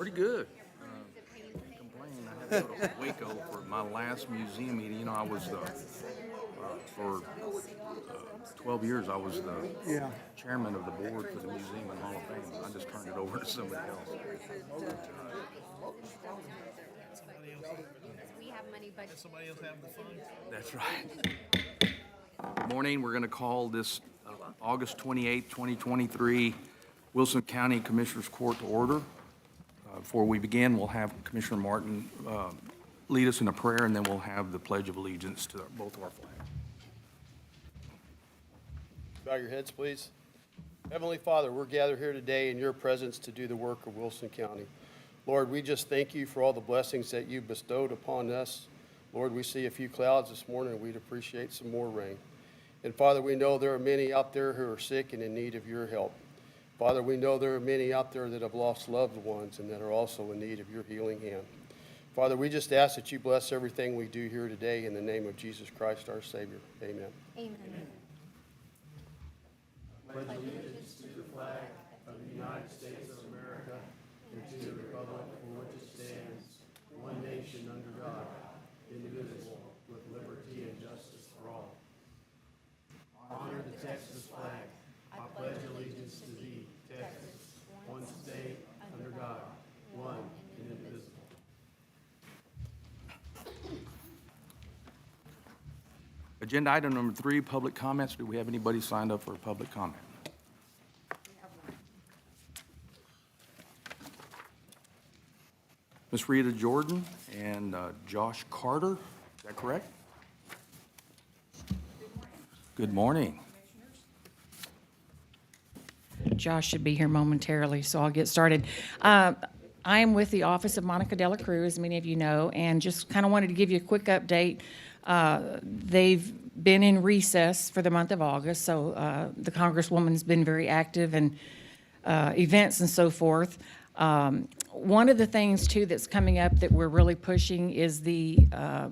Pretty good. Can't complain. I had to go to Waco for my last museum meeting. You know, I was for 12 years, I was the Yeah. chairman of the board for the Museum and Hall of Fame. I just turned it over to somebody else. We have money budgeted. Somebody else have the funds? That's right. Good morning. We're going to call this August 28, 2023 Wilson County Commissioners Court to order. Before we begin, we'll have Commissioner Martin lead us in a prayer, and then we'll have the Pledge of Allegiance to both of our flags. Bow your heads, please. Heavenly Father, we're gathered here today in your presence to do the work of Wilson County. Lord, we just thank you for all the blessings that you bestowed upon us. Lord, we see a few clouds this morning, and we'd appreciate some more rain. And Father, we know there are many out there who are sick and in need of your help. Father, we know there are many out there that have lost loved ones and that are also in need of your healing hand. Father, we just ask that you bless everything we do here today in the name of Jesus Christ, our Savior. Amen. Amen. Agenda item number 3, public comments. Do we have anybody signed up for a public comment? Ms. Rita Jordan and Josh Carter, is that correct? Good morning. Josh should be here momentarily, so I'll get started. I am with the Office of Monica Dela Cruz, as many of you know, and just kind of wanted to give you a quick update. They've been in recess for the month of August, so the Congresswoman's been very active in events and so forth. One of the things, too, that's coming up that we're really pushing is the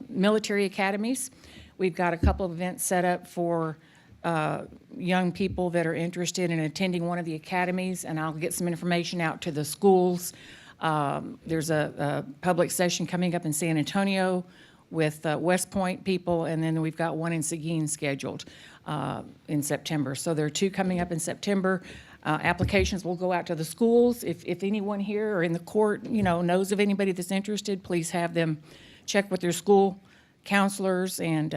military academies. We've got a couple of events set up for young people that are interested in attending one of the academies, and I'll get some information out to the schools. There's a public session coming up in San Antonio with West Point people, and then we've got one in Seguin scheduled in September. So there are two coming up in September. Applications will go out to the schools. If anyone here or in the court, knows of anybody that's interested, please have them check with their school counselors and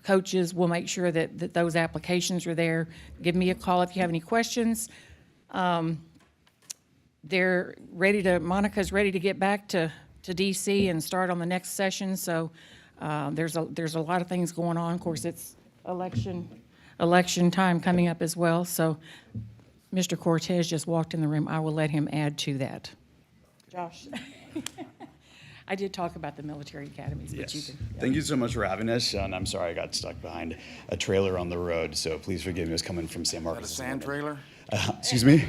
coaches. We'll make sure that those applications are there. Give me a call if you have any questions. Monica's ready to get back to DC and start on the next session, so there's a lot of things going on. Of course, it's election time coming up as well, so Mr. Cortez just walked in the room. I will let him add to that. Josh. I did talk about the military academies, but you Yes. can. Thank you so much for having us, and I'm sorry I got stuck behind a trailer on the road, so please forgive me. I was coming from San Is that a Marcos. sand trailer? Excuse me?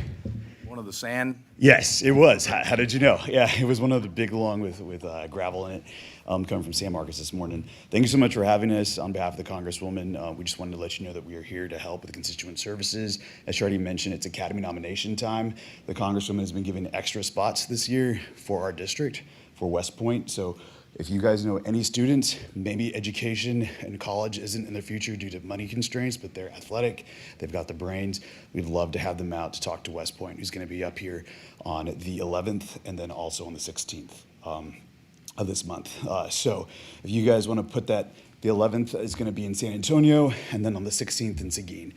One of the sand? Yes, it was. How did you know? Yeah, it was one of the big long with gravel in it, coming from San Marcos this morning. Thank you so much for having us. On behalf of the Congresswoman, we just wanted to let you know that we are here to help with constituent services. As she already mentioned, it's Academy nomination time. The Congresswoman has been given extra spots this year for our district, for West Point. So if you guys know any students, maybe education and college isn't in their future due to money constraints, but they're athletic, they've got the brains, we'd love to have them out to talk to West Point, who's going to be up here on the 11th and then also on the 16th of this month. So if you guys want to put that, the 11th is going to be in San Antonio, and then on the 16th in Seguin,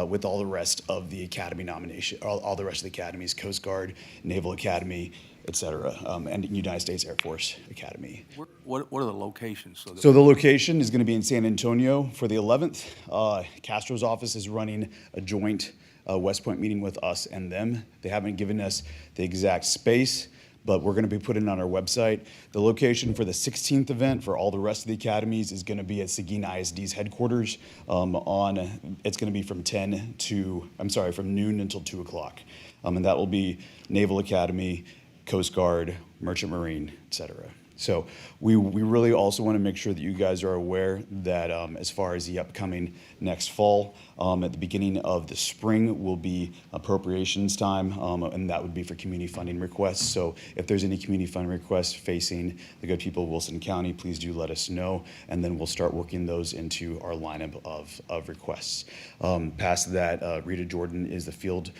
with all the rest of the academy nomination, all the rest of the academies, Coast Guard, Naval Academy, et cetera, and United States Air Force Academy. What are the locations? So the location is going to be in San Antonio for the 11th. Castro's office is running a joint West Point meeting with us and them. They haven't given us the exact space, but we're going to be putting it on our website. The location for the 16th event for all the rest of the academies is going to be at Seguin ISD's headquarters. It's going to be from noon until 2 o'clock. And that will be Naval Academy, Coast Guard, Merchant Marine, et cetera. So we really also want to make sure that you guys are aware that as far as the upcoming next fall, at the beginning of the spring will be appropriations time, and that would be for community funding requests. So if there's any community funding requests facing the good people of Wilson County, please do let us know, and then we'll start working those into our lineup of requests. Past that, Rita Jordan is the field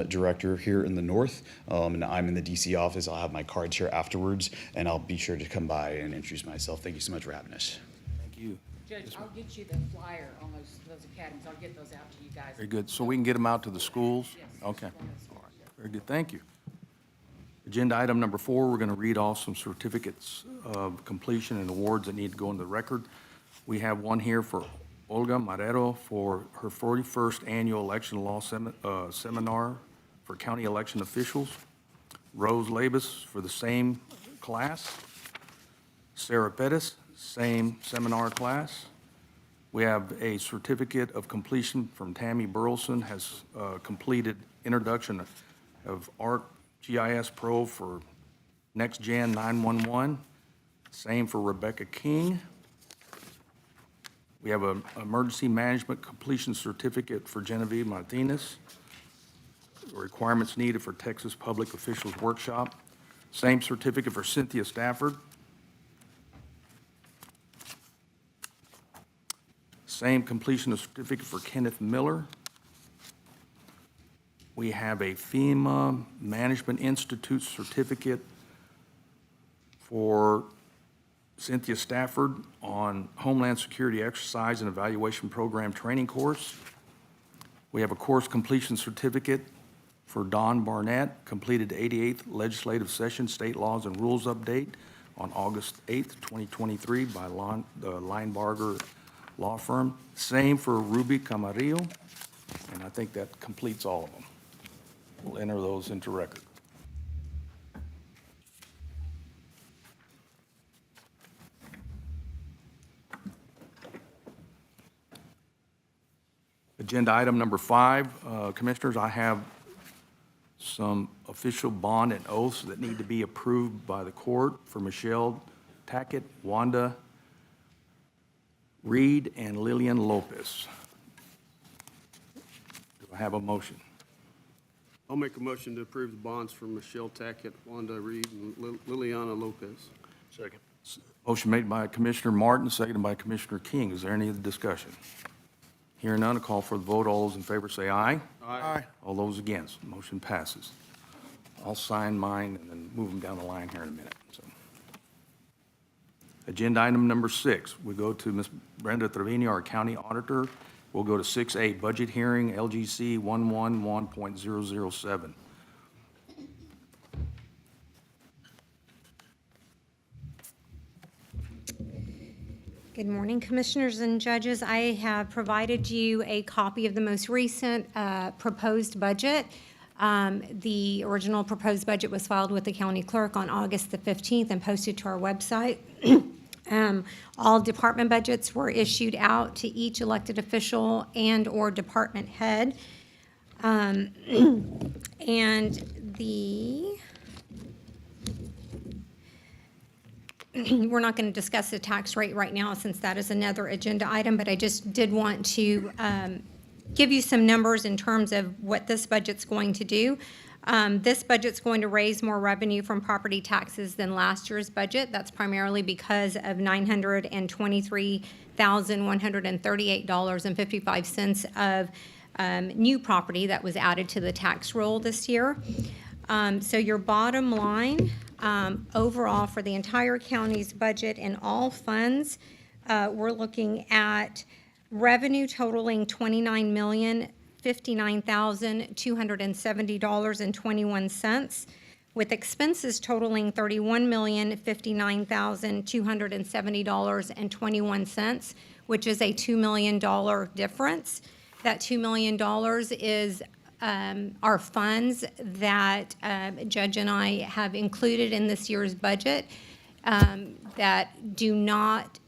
director here in the north, and I'm in the DC office. I'll have my cards here afterwards, and I'll be sure to come by and introduce myself. Thank you so much for having us. Thank you. Judge, I'll get you the flyer on those academies. I'll get those out to you guys. Very good. So we can get them out to the schools? Yes. Okay. All right. Very good. Thank you. Agenda item number 4, we're going to read off some certificates of completion and awards that need to go into the record. We have one here for Olga Marrero for her 41st annual election law seminar for county election officials. Rose Labus for the same class. Sarah Pettis, same seminar class. We have a certificate of completion from Tammy Burleson, has completed introduction of ArcGIS Pro for Next Gen 911. Same for Rebecca King. We have an emergency management completion certificate for Genevieve Martinez. Requirements needed for Texas Public Officials Workshop. Same certificate for Cynthia Stafford. Same completion of certificate for Kenneth Miller. We have a FEMA Management Institute certificate for Cynthia Stafford on Homeland Security Exercise and Evaluation Program Training course. We have a course completion certificate for Don Barnett, completed the 88th Legislative Session State Laws and Rules Update on August 8th, 2023 by the Linebarger Law Firm. Same for Ruby Camarillo, and I think that completes all of them. We'll enter those into record. Agenda item number 5, Commissioners, I have some official bond and oaths that need to be approved by the court for Michelle Tackett, Wanda Reed, and Lillian Lopez. Do I have a motion? I'll make a motion to approve the bonds for Michelle Tackett, Wanda Reed, and Liliana Lopez. Second. Motion made by Commissioner Martin, seconded by Commissioner King. Is there any other discussion? Hearing none, a call for the vote. All those in favor say aye. Aye. All those against, motion passes. I'll sign mine and then move them down the line here in a minute. So, agenda item number 6, we go to Ms. Brenda Trevino, our county auditor. We'll go to 6A, budget hearing, LGC 111.007. Good morning, Commissioners and Judges. I have provided you a copy of the most recent proposed budget. The original proposed budget was filed with the county clerk on August the 15th and posted to our website. All department budgets were issued out to each elected official and/or department head. And we're not going to discuss the tax rate right now since that is another agenda item, but I just did want to give you some numbers in terms of what this budget's going to do. This budget's going to raise more revenue from property taxes than last year's budget. That's primarily because of $923,138.55 of new property that was added to the tax roll this year. So your bottom line, overall for the entire county's budget and all funds, we're looking at revenue totaling $29,059,270.21, with expenses totaling $31,059,270.21, which is a $2 million difference. That $2 million is our funds that Judge and I have included in this year's budget that do not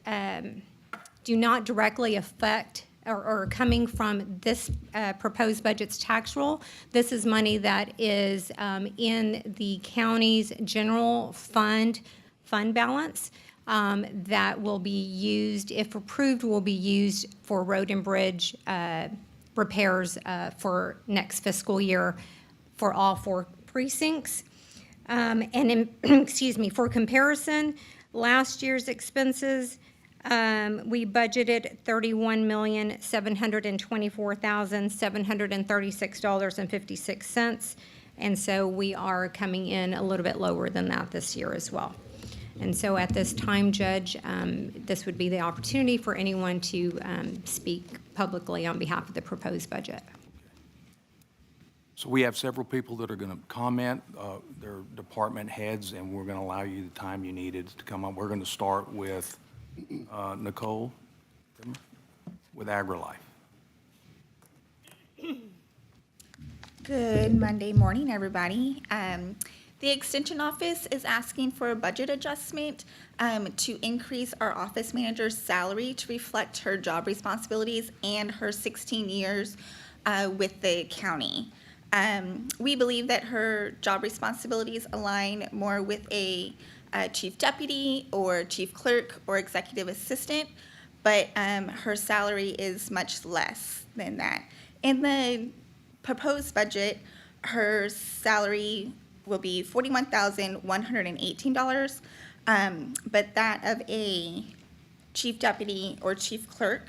directly affect or coming from this proposed budget's tax roll. This is money that is in the county's general fund fund balance that will be used, if approved, will be used for road and bridge repairs for next fiscal year for all 4 precincts. Excuse me, for comparison, last year's expenses, we budgeted $31,724,736.56. And so we are coming in a little bit lower than that this year as well. And so at this time, Judge, this would be the opportunity for anyone to speak publicly on behalf of the proposed budget. So we have several people that are going to comment, their department heads, and we're going to allow you the time you needed to come on. We're going to start with Nicole with AgriLife. Good Monday morning, everybody. The Extension Office is asking for a budget adjustment to increase our office manager's salary to reflect her job responsibilities and her 16 years with the county. We believe that her job responsibilities align more with a chief deputy or chief clerk or executive assistant, but her salary is much less than that. In the proposed budget, her salary will be $41,118, but that of a chief deputy or chief clerk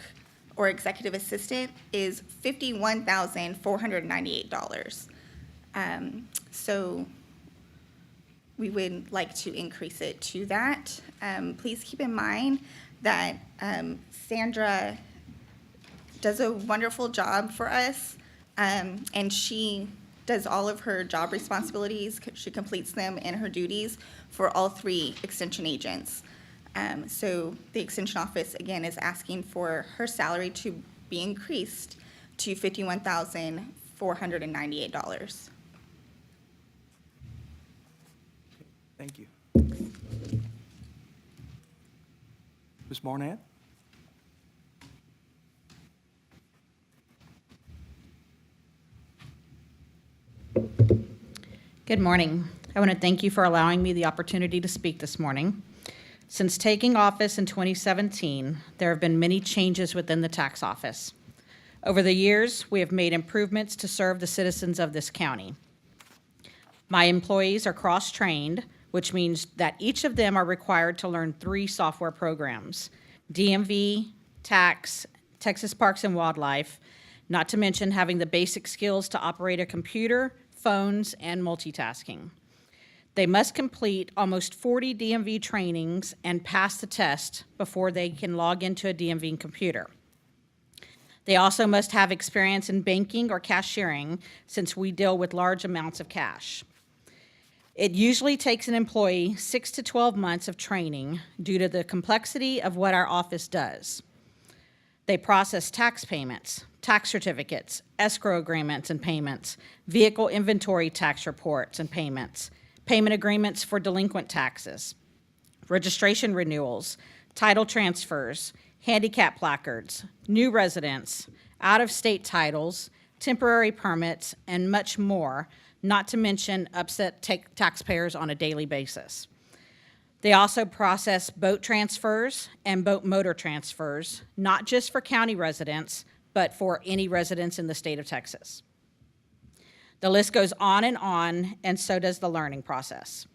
or executive assistant is $51,498. So we would like to increase it to that. Please keep in mind that Sandra does a wonderful job for us, and she does all of her job responsibilities. She completes them and her duties for all 3 extension agents. So the Extension Office, again, is asking for her salary to be increased to $51,498. Thank you. Ms. Barnett? Good morning. I want to thank you for allowing me the opportunity to speak this morning. Since taking office in 2017, there have been many changes within the tax office. Over the years, we have made improvements to serve the citizens of this county. My employees are cross-trained, which means that each of them are required to learn 3 software programs: DMV, Tax, Texas Parks and Wildlife, not to mention having the basic skills to operate a computer, phones, and multitasking. They must complete almost 40 DMV trainings and pass the test before they can log into a DMV computer. They also must have experience in banking or cashiering, since we deal with large amounts of cash. It usually takes an employee 6 to 12 months of training due to the complexity of what our office does. They process tax payments, tax certificates, escrow agreements and payments, vehicle inventory tax reports and payments, payment agreements for delinquent taxes, registration renewals, title transfers, handicap placards, new residents, out-of-state titles, temporary permits, and much more, not to mention upset taxpayers on a daily basis. They also process boat transfers and boat motor transfers, not just for county residents, but for any residents in the state of Texas. The list goes on, and so does the learning process.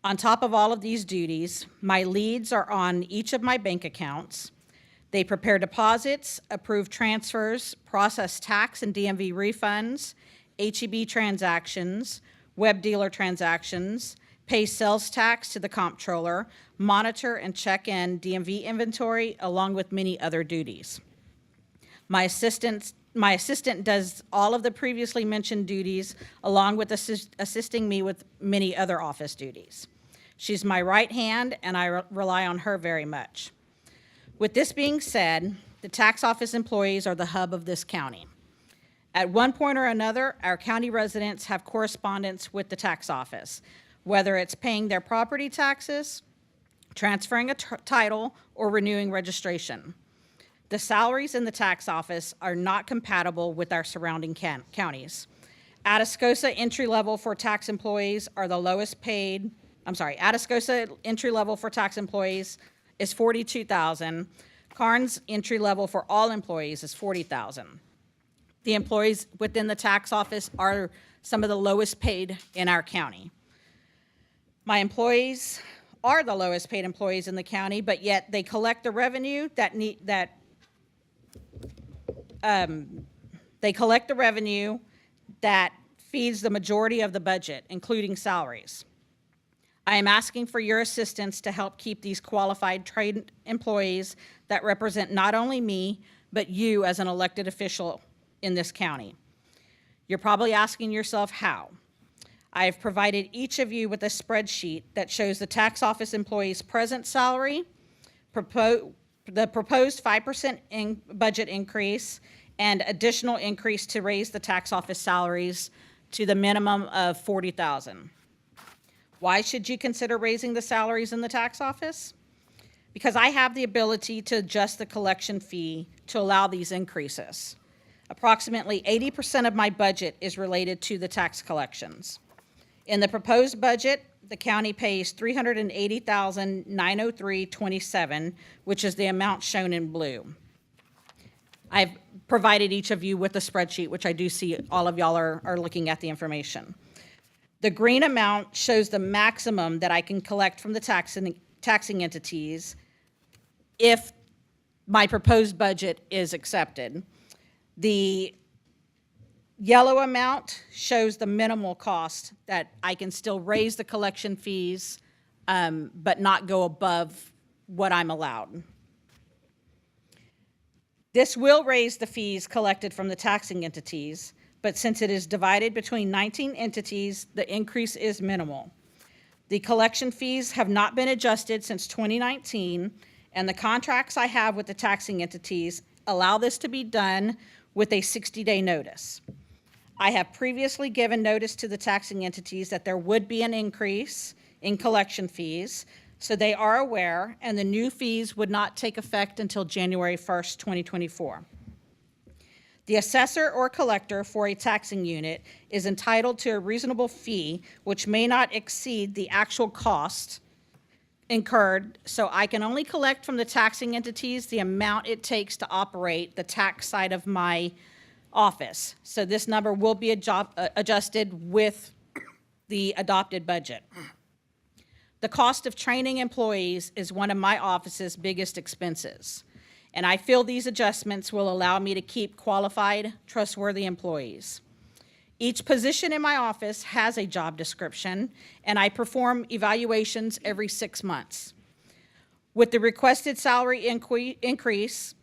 On top of all of these duties, my leads are on each of my bank accounts. They prepare deposits, approve transfers, process tax and DMV refunds, HEB transactions, web dealer transactions, pay sales tax to the comptroller, monitor and check in DMV inventory, along with many other duties. My assistant does all of the previously mentioned duties, along with assisting me with many other office duties. She's my right hand, and I rely on her very much. With this being said, the tax office employees are the hub of this county. At one point or another, our county residents have correspondence with the tax office, whether it's paying their property taxes, transferring a title, or renewing registration. The salaries in the tax office are not compatible with our surrounding counties. Atascosa entry level for tax employees are the lowest paid Atascosa entry level for tax employees is $42,000. Karnes entry level for all employees is $40,000. The employees within the tax office are some of the lowest paid in our county. My employees are the lowest paid employees in the county, but yet they collect the revenue that feeds the majority of the budget, including salaries. I am asking for your assistance to help keep these qualified trained employees that represent not only me, but you as an elected official in this county. You're probably asking yourself how. I have provided each of you with a spreadsheet that shows the tax office employees' present salary, the proposed 5% budget increase, and additional increase to raise the tax office salaries to the minimum of $40,000. Why should you consider raising the salaries in the tax office? Because I have the ability to adjust the collection fee to allow these increases. Approximately 80% of my budget is related to the tax collections. In the proposed budget, the county pays $380,903.27, which is the amount shown in blue. I've provided each of you with a spreadsheet, which I do see all of y'all are looking at the information. The green amount shows the maximum that I can collect from the taxing entities if my proposed budget is accepted. The yellow amount shows the minimal cost that I can still raise the collection fees, but not go above what I'm allowed. This will raise the fees collected from the taxing entities, but since it is divided between 19 entities, the increase is minimal. The collection fees have not been adjusted since 2019, and the contracts I have with the taxing entities allow this to be done with a 60-day notice. I have previously given notice to the taxing entities that there would be an increase in collection fees, so they are aware, and the new fees would not take effect until January 1st, 2024. The assessor or collector for a taxing unit is entitled to a reasonable fee which may not exceed the actual cost incurred, so I can only collect from the taxing entities the amount it takes to operate the tax side of my office. So this number will be adjusted with the adopted budget. The cost of training employees is one of my office's biggest expenses, and I feel these adjustments will allow me to keep qualified, trustworthy employees. Each position in my office has a job description, and I perform evaluations every 6 months. With the requested salary increase,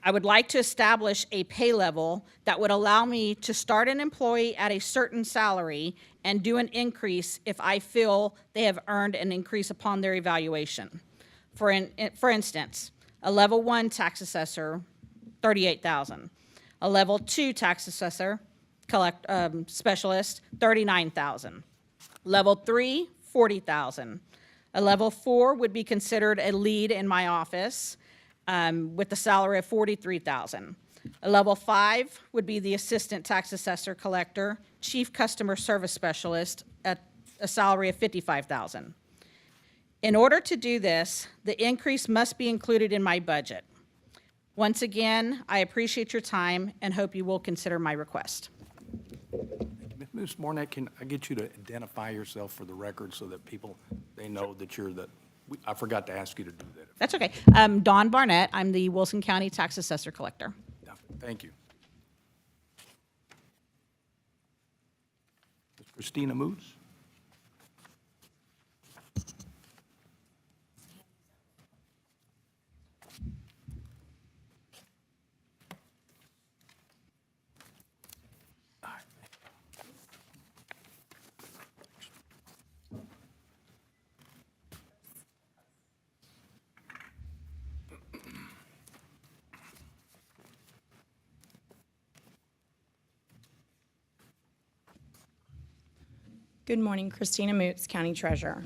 I would like to establish a pay level that would allow me to start an employee at a certain salary and do an increase if I feel they have earned an increase upon their evaluation. For instance, a level 1 tax assessor, $38,000. A level 2 tax assessor specialist, $39,000. Level 3, $40,000. A level 4 would be considered a lead in my office with the salary of $43,000. A level 5 would be the assistant tax assessor collector, chief customer service specialist at a salary of $55,000. In order to do this, the increase must be included in my budget. Once again, I appreciate your time and hope you will consider my request. Ms. Mornett, can I get you to identify yourself for the record so that they know that you're I forgot to ask you to do that. That's okay. Dawn Barnett, I'm the Wilson County Tax Assessor Collector. Yeah, thank you. Ms. Christina Moots? Good morning, Christina Moots, County Treasurer.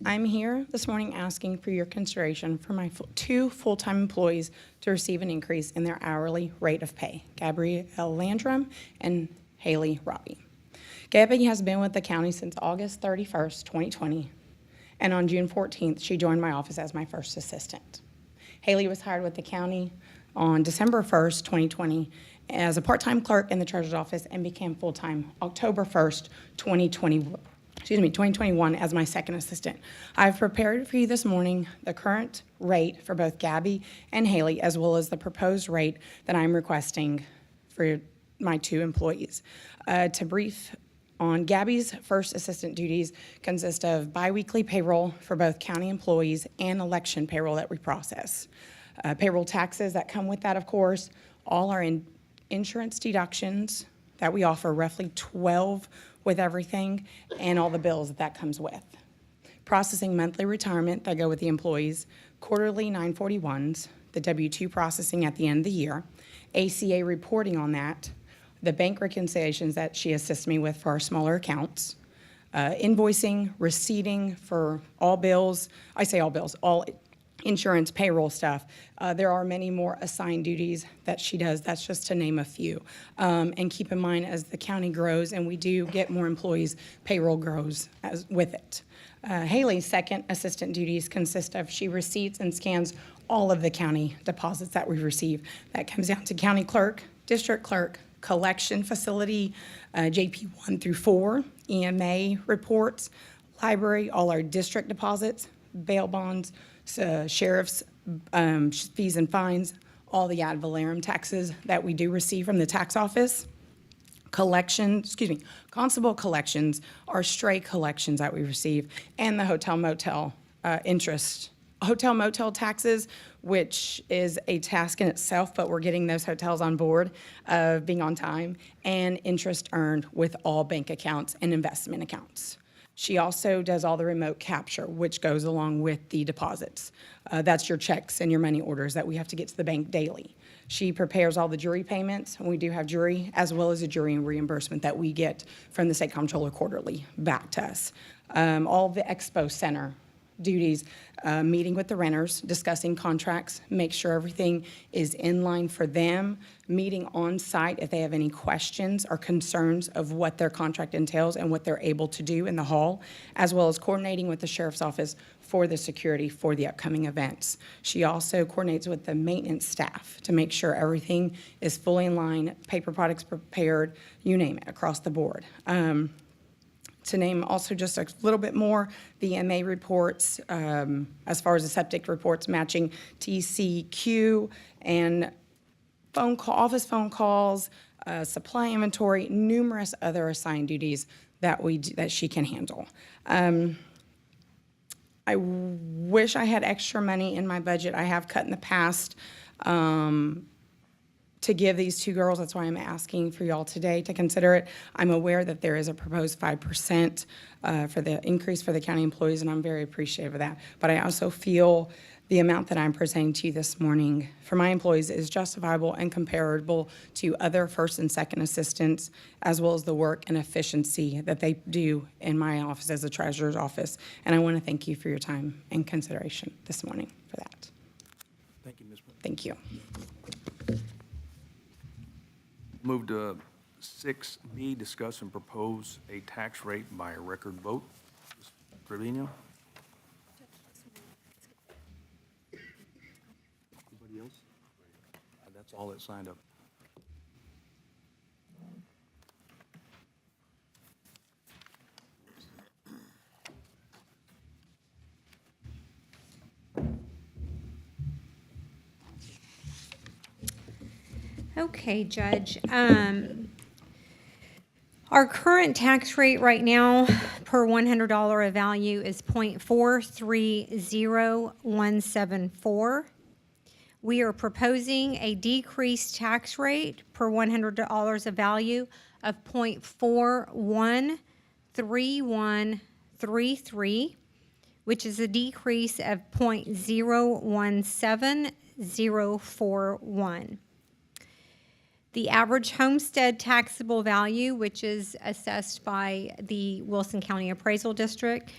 I'm here this morning asking for your consideration for my 2 full-time employees to receive an increase in their hourly rate of pay, Gabrielle Landrum and Haley Robbie. Gabby has been with the county since August 31st, 2020. And on June 14th, she joined my office as my first assistant. Haley was hired with the county on December 1st, 2020, as a part-time clerk in the treasurer's office and became full-time October 1st, 2021 as my second assistant. I've prepared for you this morning the current rate for both Gabby and Haley, as well as the proposed rate that I'm requesting for my two employees. To brief on Gabby's first assistant duties consist of biweekly payroll for both county employees and election payroll that we process. Payroll taxes that come with that, of course, all our insurance deductions that we offer, roughly 12 with everything, and all the bills that comes with. Processing monthly retirement that go with the employees, quarterly 941s, the W-2 processing at the end of the year, ACA reporting on that, the bank reconciliations that she assists me with for our smaller accounts, invoicing, receipting for all bills, I say all bills, all insurance, payroll stuff. There are many more assigned duties that she does. That's just to name a few. And keep in mind, as the county grows and we do get more employees, payroll grows as with it. Haley's second assistant duties consist of she receipts and scans all of the county deposits that we receive. That comes down to county clerk, district clerk, collection facility, JP 1 through 4, EMA reports, library, all our district deposits, bail bonds, sheriff's fees and fines, all the ad valorem taxes that we do receive from the tax office. Constable collections are stray collections that we receive, and the hotel motel interest. Hotel motel taxes, which is a task in itself, but we're getting those hotels on board of being on time, and interest earned with all bank accounts and investment accounts. She also does all the remote capture, which goes along with the deposits. That's your checks and your money orders that we have to get to the bank daily. She prepares all the jury payments, and we do have jury, as well as a jury and reimbursement that we get from the state comptroller quarterly back to us. All the expo center duties, meeting with the renters, discussing contracts, make sure everything is in line for them, meeting on site if they have any questions or concerns of what their contract entails and what they're able to do in the hall, as well as coordinating with the sheriff's office for the security for the upcoming events. She also coordinates with the maintenance staff to make sure everything is fully in line, paper products prepared, you name it, across the board. To name also just a little bit more, the MA reports, as far as the septic reports matching TCQ and office phone calls, supply inventory, numerous other assigned duties that she can handle. I wish I had extra money in my budget. I have cut in the past to give these two girls. That's why I'm asking for y'all today to consider it. I'm aware that there is a proposed 5% for the increase for the county employees, and I'm very appreciative of that. But I also feel the amount that I'm presenting to you this morning for my employees is justifiable and comparable to other first and second assistants, as well as the work and efficiency that they do in my office as a treasurer's office. And I want to thank you for your time and consideration this morning for that. Thank you, Ms. Brown. Thank you. Move to 6B, discuss and propose a tax rate by a record vote. Ms. Trevino? Anybody else? That's all that signed up. Okay, Judge. Our current tax rate right now per $100 of value is 0.430174. We are proposing a decreased tax rate per $100 of value of 0.413133, which is a decrease of 0.017041. The average homestead taxable value, which is assessed by the Wilson County Appraisal District,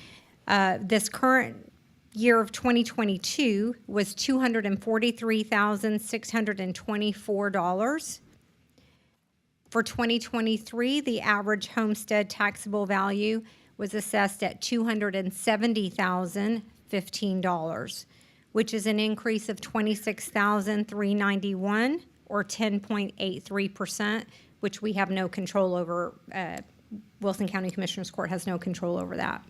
this current year of 2022 was $243,624. For 2023, the average homestead taxable value was assessed at $270,015, which is an increase of $26,391, or 10.83%, which we have no control over. Wilson County Commissioners Court has no control over that.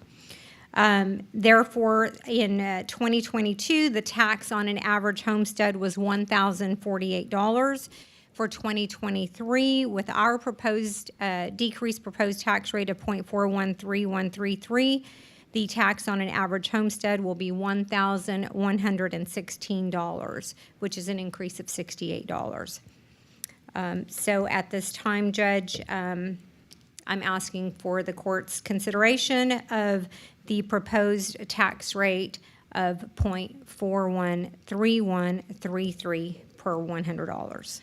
Therefore, in 2022, the tax on an average homestead was $1,048. For 2023, with our proposed decreased proposed tax rate of 0.413133, the tax on an average homestead will be $1,116, which is an increase of $68. So at this time, Judge, I'm asking for the court's consideration of the proposed tax rate of 0.413133 per $100.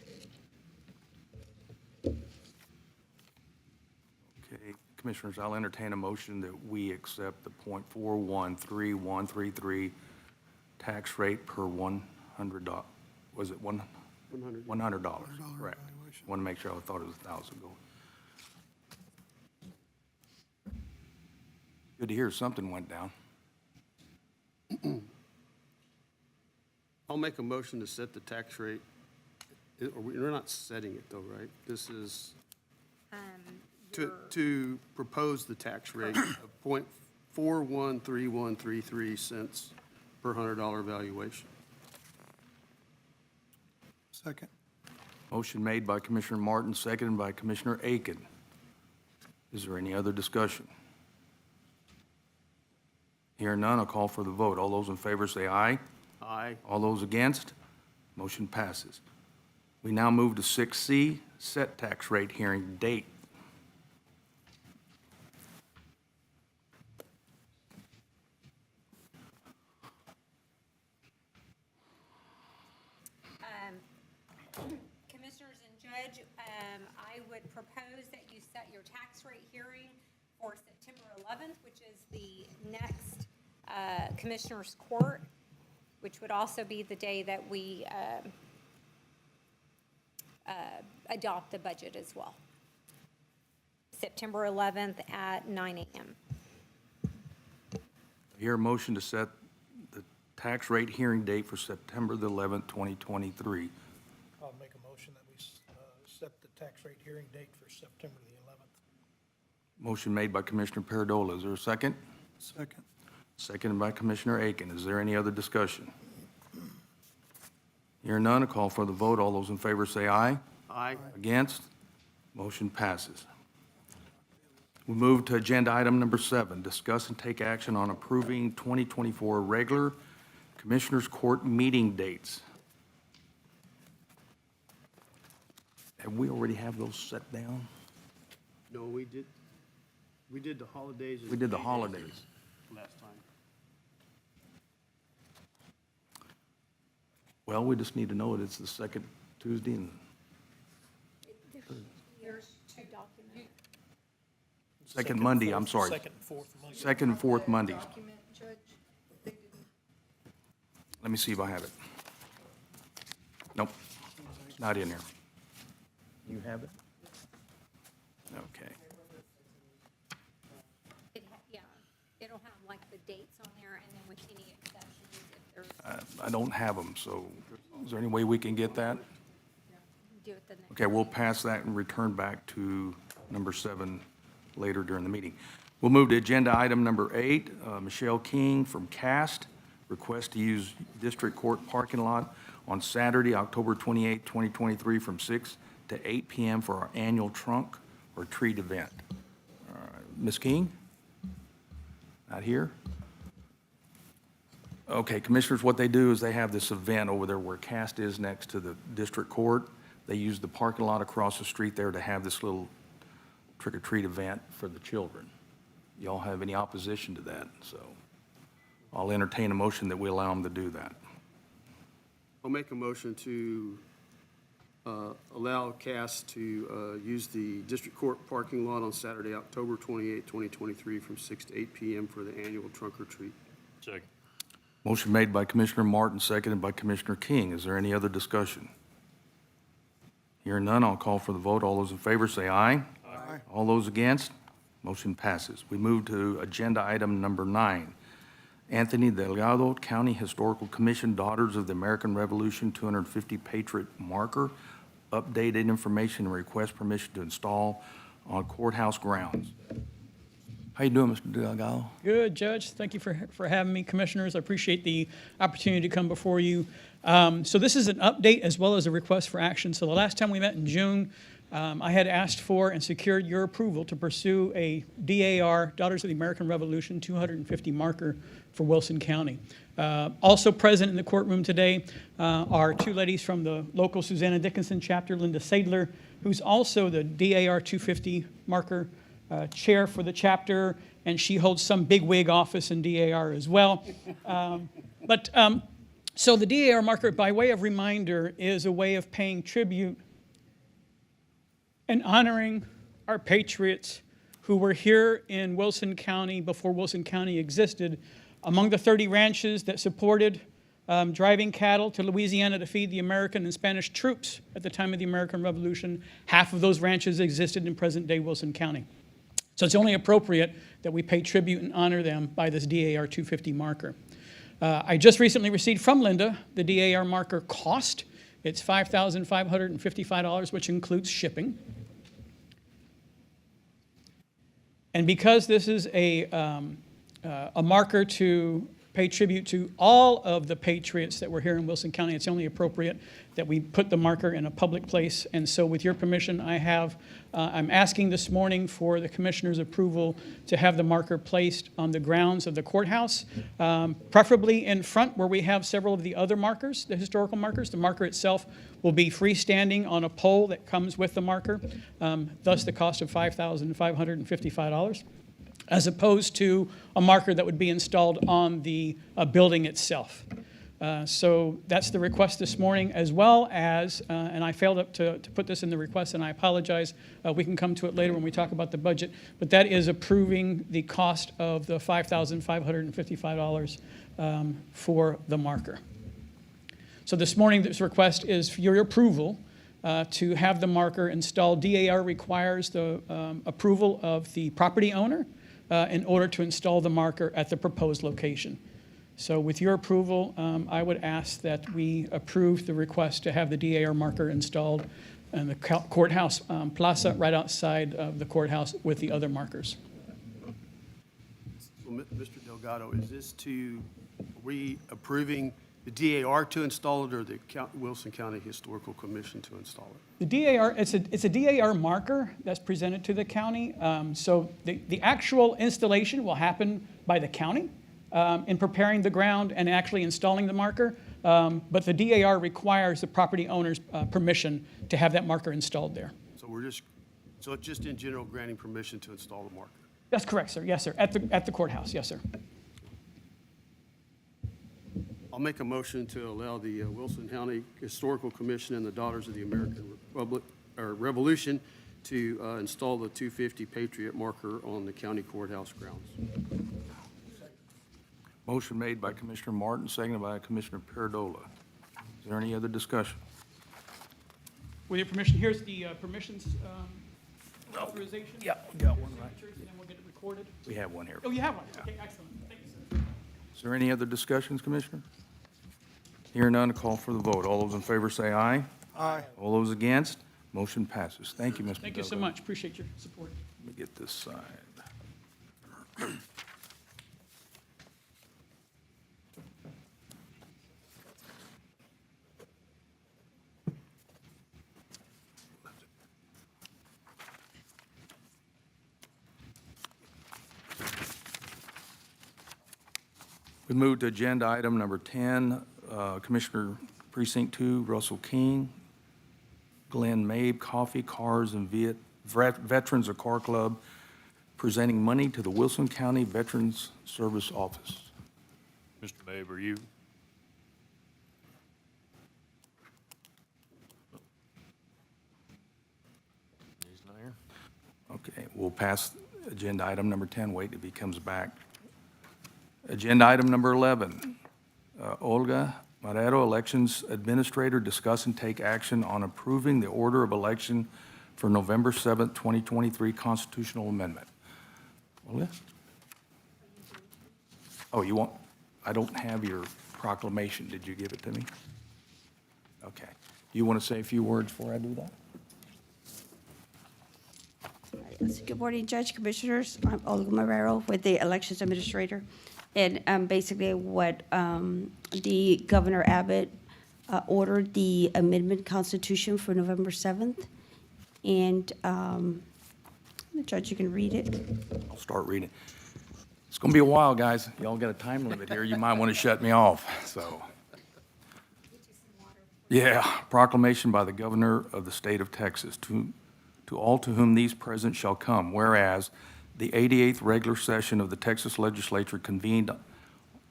Okay, Commissioners, I'll entertain a motion that we accept the .413133 tax rate per $100. Was it $100? $100, correct. Want to make sure I thought it was 1,000 gold. Good to hear something went down. I'll make a motion to set the tax rate. We're not setting it though, right? This is to propose the tax rate of .413133 cents per $100 valuation. Second. Motion made by Commissioner Martin, seconded by Commissioner Aiken. Is there any other discussion? Hearing none, I'll call for the vote. All those in favor say aye. Aye. All those against? Motion passes. We now move to 6C, set tax rate hearing date. Commissioners and Judge, I would propose that you set your tax rate hearing for September 11th, which is the next Commissioners Court, which would also be the day that we adopt the budget as well. September 11th at 9 a.m. Hear a motion to set the tax rate hearing date for September the 11th, 2023. I'll make a motion that we set the tax rate hearing date for September the 11th. Motion made by Commissioner Paradola. Is there a second? Second. Seconded by Commissioner Aiken. Is there any other discussion? Hearing none, a call for the vote. All those in favor say aye. Aye. Against? Motion passes. We move to agenda item number 7, discuss and take action on approving 2024 regular Commissioners Court meeting dates. Have we already have those set down? No, we did the holidays. We did the holidays. Last time. Well, we just need to know that it's the second Tuesday and There's two documents. second Monday, I'm sorry. Second and fourth Monday. Second and fourth Mondays. Let me see if I have it. Nope, it's not in there. You have it? Okay. Yeah, it'll have like the dates on there and then with any exceptions if there's, I don't have them, so is there any way we can get that? do it the next. Okay, we'll pass that and return back to number 7 later during the meeting. We'll move to agenda item number 8. Michelle King from CAST, request to use District Court parking lot on Saturday, October 28, 2023, from 6 to 8 p.m. for our annual trunk or treat event. Ms. King? Not here? Okay, Commissioners, what they do is they have this event over there where CAST is next to the District Court. They use the parking lot across the street there to have this little trick-or-treat event for the children. Y'all have any opposition to that? So I'll entertain a motion that we allow them to do that. I'll make a motion to allow CAS to use the District Court parking lot on Saturday, October 28, 2023, from 6 to 8 p.m. for the annual trunk or treat. Second. Motion made by Commissioner Martin, seconded by Commissioner King. Is there any other discussion? Hearing none, I'll call for the vote. All those in favor say aye. Aye. All those against, Motion passes. We move to agenda item number 9. Anthony Delgado, County Historical Commission, Daughters of the American Revolution 250 Patriot Marker, updated information and request permission to install on courthouse grounds. How you doing, Mr. Delgado? Good, Judge. Thank you for having me, Commissioners. I appreciate the opportunity to come before you. So this is an update as well as a request for action. So the last time we met in June, I had asked for and secured your approval to pursue a DAR, Daughters of the American Revolution 250 marker for Wilson County. Also present in the courtroom today are two ladies from the local Susanna Dickinson chapter, Linda Sadler, who's also the DAR 250 marker chair for the chapter, and she holds some bigwig office in DAR as well. So the DAR marker, by way of reminder, is a way of paying tribute and honoring our patriots who were here in Wilson County before Wilson County existed. Among the 30 ranches that supported driving cattle to Louisiana to feed the American and Spanish troops at the time of the American Revolution, half of those ranches existed in present-day Wilson County. So it's only appropriate that we pay tribute and honor them by this DAR 250 marker. I just recently received from Linda the DAR marker cost. It's $5,555, which includes shipping. And because this is a marker to pay tribute to all of the patriots that were here in Wilson County, it's only appropriate that we put the marker in a public place. And so with your permission, I'm asking this morning for the Commissioner's approval to have the marker placed on the grounds of the courthouse, preferably in front where we have several of the other markers, the historical markers. The marker itself will be freestanding on a pole that comes with the marker, thus the cost of $5,555. As opposed to a marker that would be installed on the building itself. So that's the request this morning, as well as, and I failed to put this in the request, and I apologize, we can come to it later when we talk about the budget, but that is approving the cost of the $5,555 for the marker. So this morning, this request is for your approval to have the marker installed. DAR requires the approval of the property owner in order to install the marker at the proposed location. So with your approval, I would ask that we approve the request to have the DAR marker installed in the courthouse plaza right outside of the courthouse with the other markers. So, Mr. Delgado, is this approving the DAR to install it or the Wilson County Historical Commission to install it? The DAR, it's a DAR marker that's presented to the county. So the actual installation will happen by the county in preparing the ground and actually installing the marker. But the DAR requires the property owner's permission to have that marker installed there. So it's just in general granting permission to install the marker? That's correct, sir. Yes, sir. At the courthouse. Yes, sir. I'll make a motion to allow the Wilson County Historical Commission and the Daughters of the American Revolution to install the 250 Patriot marker on the county courthouse grounds. Motion made by Commissioner Martin, seconded by Commissioner Paradola. Is there any other discussion? With your permission, here's the permissions authorization. Yeah, we got one right. Signatures, and then we'll get it recorded. We have one here. Oh, you have one? Okay, excellent. Thank you, sir. Is there any other discussions, Commissioner? Hearing none, call for the vote. All those in favor say aye. Aye. All those against, motion passes. Thank you, Mr. Thank you so Delgado. much. Appreciate your support. Let me get this side. We move to agenda item number 10, Commissioner Precinct 2, Russell King, Glenn Mabe, Coffee, Cars, and Veterans of Car Club, presenting money to the Wilson County Veterans Service Office. Mr. Mabe, are you? He's not here. Okay, we'll pass agenda item number 10, wait if he comes back. Agenda item number 11, Olga Marrero, Elections Administrator, discuss and take action on approving the order of election for November 7th, 2023 constitutional amendment. Well, oh, you want, I don't have your proclamation. Did you give it to me? Okay. You want to say a few words before I do that? Yes. Good morning, Judge, Commissioners. I'm Olga Marrero with the Elections Administrator. And basically what the Governor Abbott ordered the amendment constitution for November 7th. And the Judge, you can read it. I'll start reading. It's going to be a while, guys. Y'all got a time limit here. You might want to shut me off, so. Yeah, proclamation by the Governor of the State of Texas to all to whom these presents shall come, whereas the 88th regular session of the Texas Legislature convened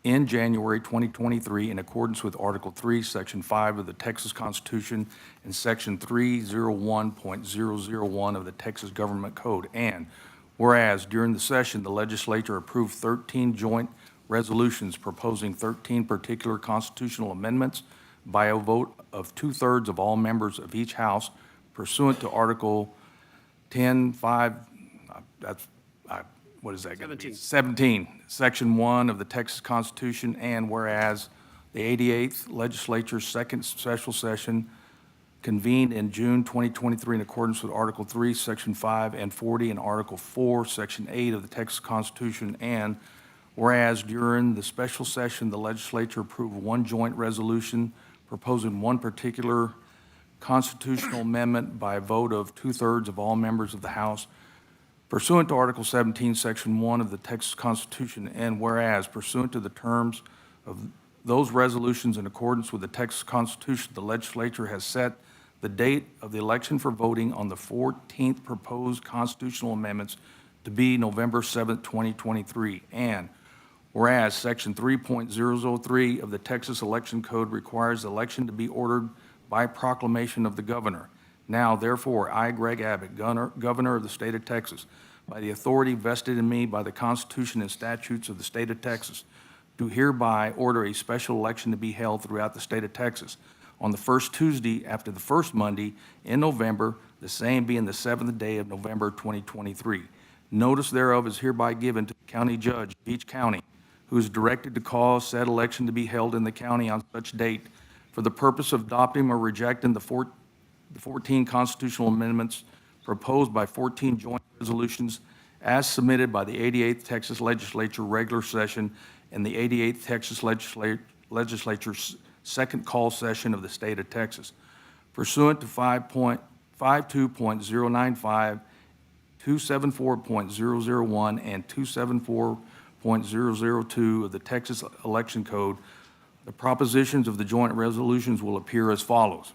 in January 2023 in accordance with Article 3, Section 5 of the Texas Constitution and Section 301.001 of the Texas Government Code. And whereas during the session, the legislature approved 13 joint resolutions proposing 13 particular constitutional amendments by a vote of 2/3 of all members of each house pursuant to Article 10.5, what is that going to be? 17, Section 1 of the Texas Constitution, and whereas the 88th Legislature's second special session convened in June 2023 in accordance with Article 3, Section 5 and 40, and Article 4, Section 8 of the Texas Constitution, and whereas during the special session, the legislature approved one joint resolution proposing one particular constitutional amendment by a vote of 2/3 of all members of the House pursuant to Article 17, Section 1 of the Texas Constitution, and whereas pursuant to the terms of those resolutions in accordance with the Texas Constitution, the legislature has set the date of the election for voting on the 14th proposed constitutional amendments to be November 7th, 2023, and whereas Section 3.003 of the Texas Election Code requires the election to be ordered by proclamation of the governor. Now, therefore, I, Greg Abbott, Governor of the State of Texas, by the authority vested in me by the Constitution and statutes of the State of Texas, do hereby order a special election to be held throughout the State of Texas on the first Tuesday after the first Monday in November, the same being the 7th day of November 2023. Notice thereof is hereby given to the county judge of each county, who is directed to cause said election to be held in the county on such date for the purpose of adopting or rejecting the 14 constitutional amendments proposed by 14 joint resolutions as submitted by the 88th Texas Legislature regular session and the 88th Texas Legislature's second call session of the State of Texas. Pursuant to 5.52.095, 274.001, and 274.002 of the Texas Election Code, the propositions of the joint resolutions will appear as follows.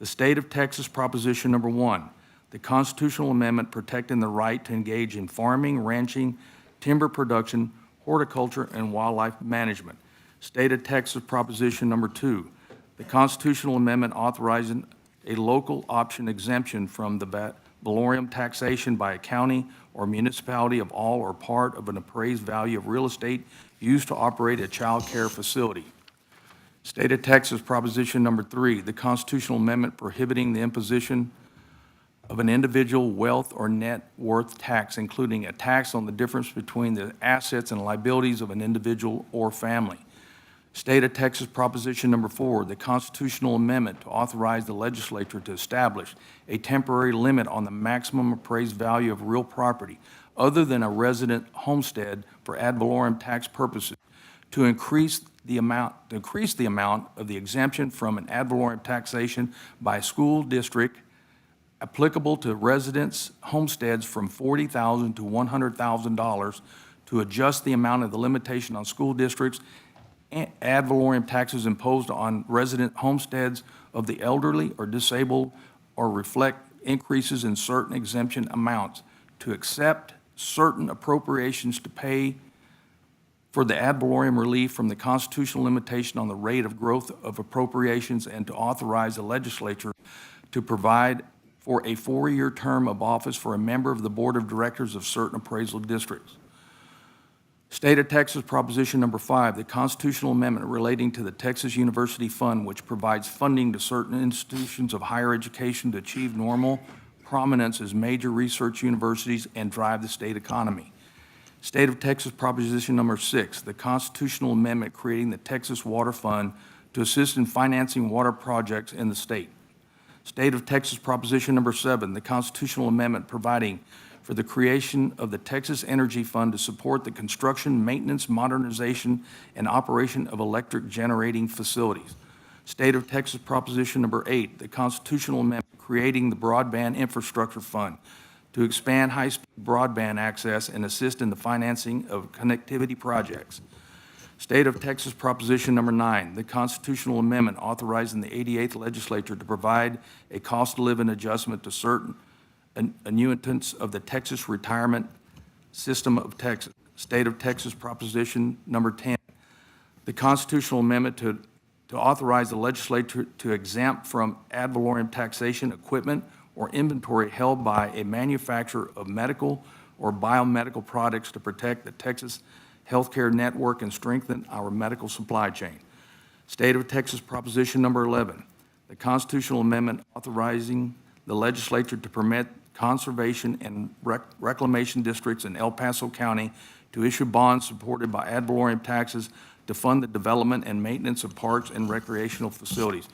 The State of Texas Proposition Number 1, the constitutional amendment protecting the right to engage in farming, ranching, timber production, horticulture, and wildlife management. State of Texas Proposition Number 2, the constitutional amendment authorizing a local option exemption from the valorem taxation by a county or municipality of all or part of an appraised value of real estate used to operate a child care facility. State of Texas Proposition Number 3, the constitutional amendment prohibiting the imposition of an individual wealth or net worth tax, including a tax on the difference between the assets and liabilities of an individual or family. State of Texas Proposition Number 4, the constitutional amendment to authorize the legislature to establish a temporary limit on the maximum appraised value of real property other than a resident homestead for ad valorem tax purposes to increase the amount of the exemption from an ad valorem taxation by a school district applicable to residents' homesteads from $40,000 to $100,000 to adjust the amount of the limitation on school districts and ad valorem taxes imposed on resident homesteads of the elderly or disabled or reflect increases in certain exemption amounts, to accept certain appropriations to pay for the ad valorem relief from the constitutional limitation on the rate of growth of appropriations, and to authorize the legislature to provide for a 4-year term of office for a member of the board of directors of certain appraisal districts. State of Texas Proposition Number 5, the constitutional amendment relating to the Texas University Fund, which provides funding to certain institutions of higher education to achieve normal prominence as major research universities and drive the state economy. State of Texas Proposition Number 6, the constitutional amendment creating the Texas Water Fund to assist in financing water projects in the state. State of Texas Proposition Number 7, the constitutional amendment providing for the creation of the Texas Energy Fund to support the construction, maintenance, modernization, and operation of electric generating facilities. State of Texas Proposition Number 8, the constitutional amendment creating the Broadband Infrastructure Fund to expand high-speed broadband access and assist in the financing of connectivity projects. State of Texas Proposition Number 9, the constitutional amendment authorizing the 88th legislature to provide a cost of living adjustment to certain annuitants of the Texas Retirement System of Texas. State of Texas Proposition Number 10, the constitutional amendment to authorize the legislature to exempt from ad valorem taxation equipment or inventory held by a manufacturer of medical or biomedical products to protect the Texas healthcare network and strengthen our medical supply chain. State of Texas Proposition Number 11, the constitutional amendment authorizing the legislature to permit conservation and reclamation districts in El Paso County to issue bonds supported by ad valorem taxes to fund the development and maintenance of parks and recreational facilities.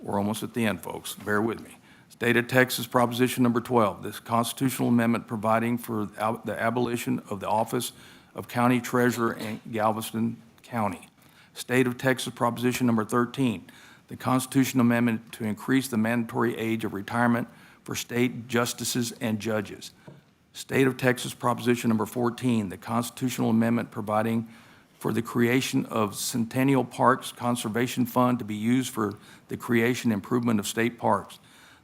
We're almost at the end, folks. Bear with me. State of Texas Proposition Number 12, this constitutional amendment providing for the abolition of the office of County Treasurer in Galveston County. State of Texas Proposition Number 13, the constitutional amendment to increase the mandatory age of retirement for state justices and judges. State of Texas Proposition Number 14, the constitutional amendment providing for the creation of Centennial Parks Conservation Fund to be used for the creation and improvement of state parks.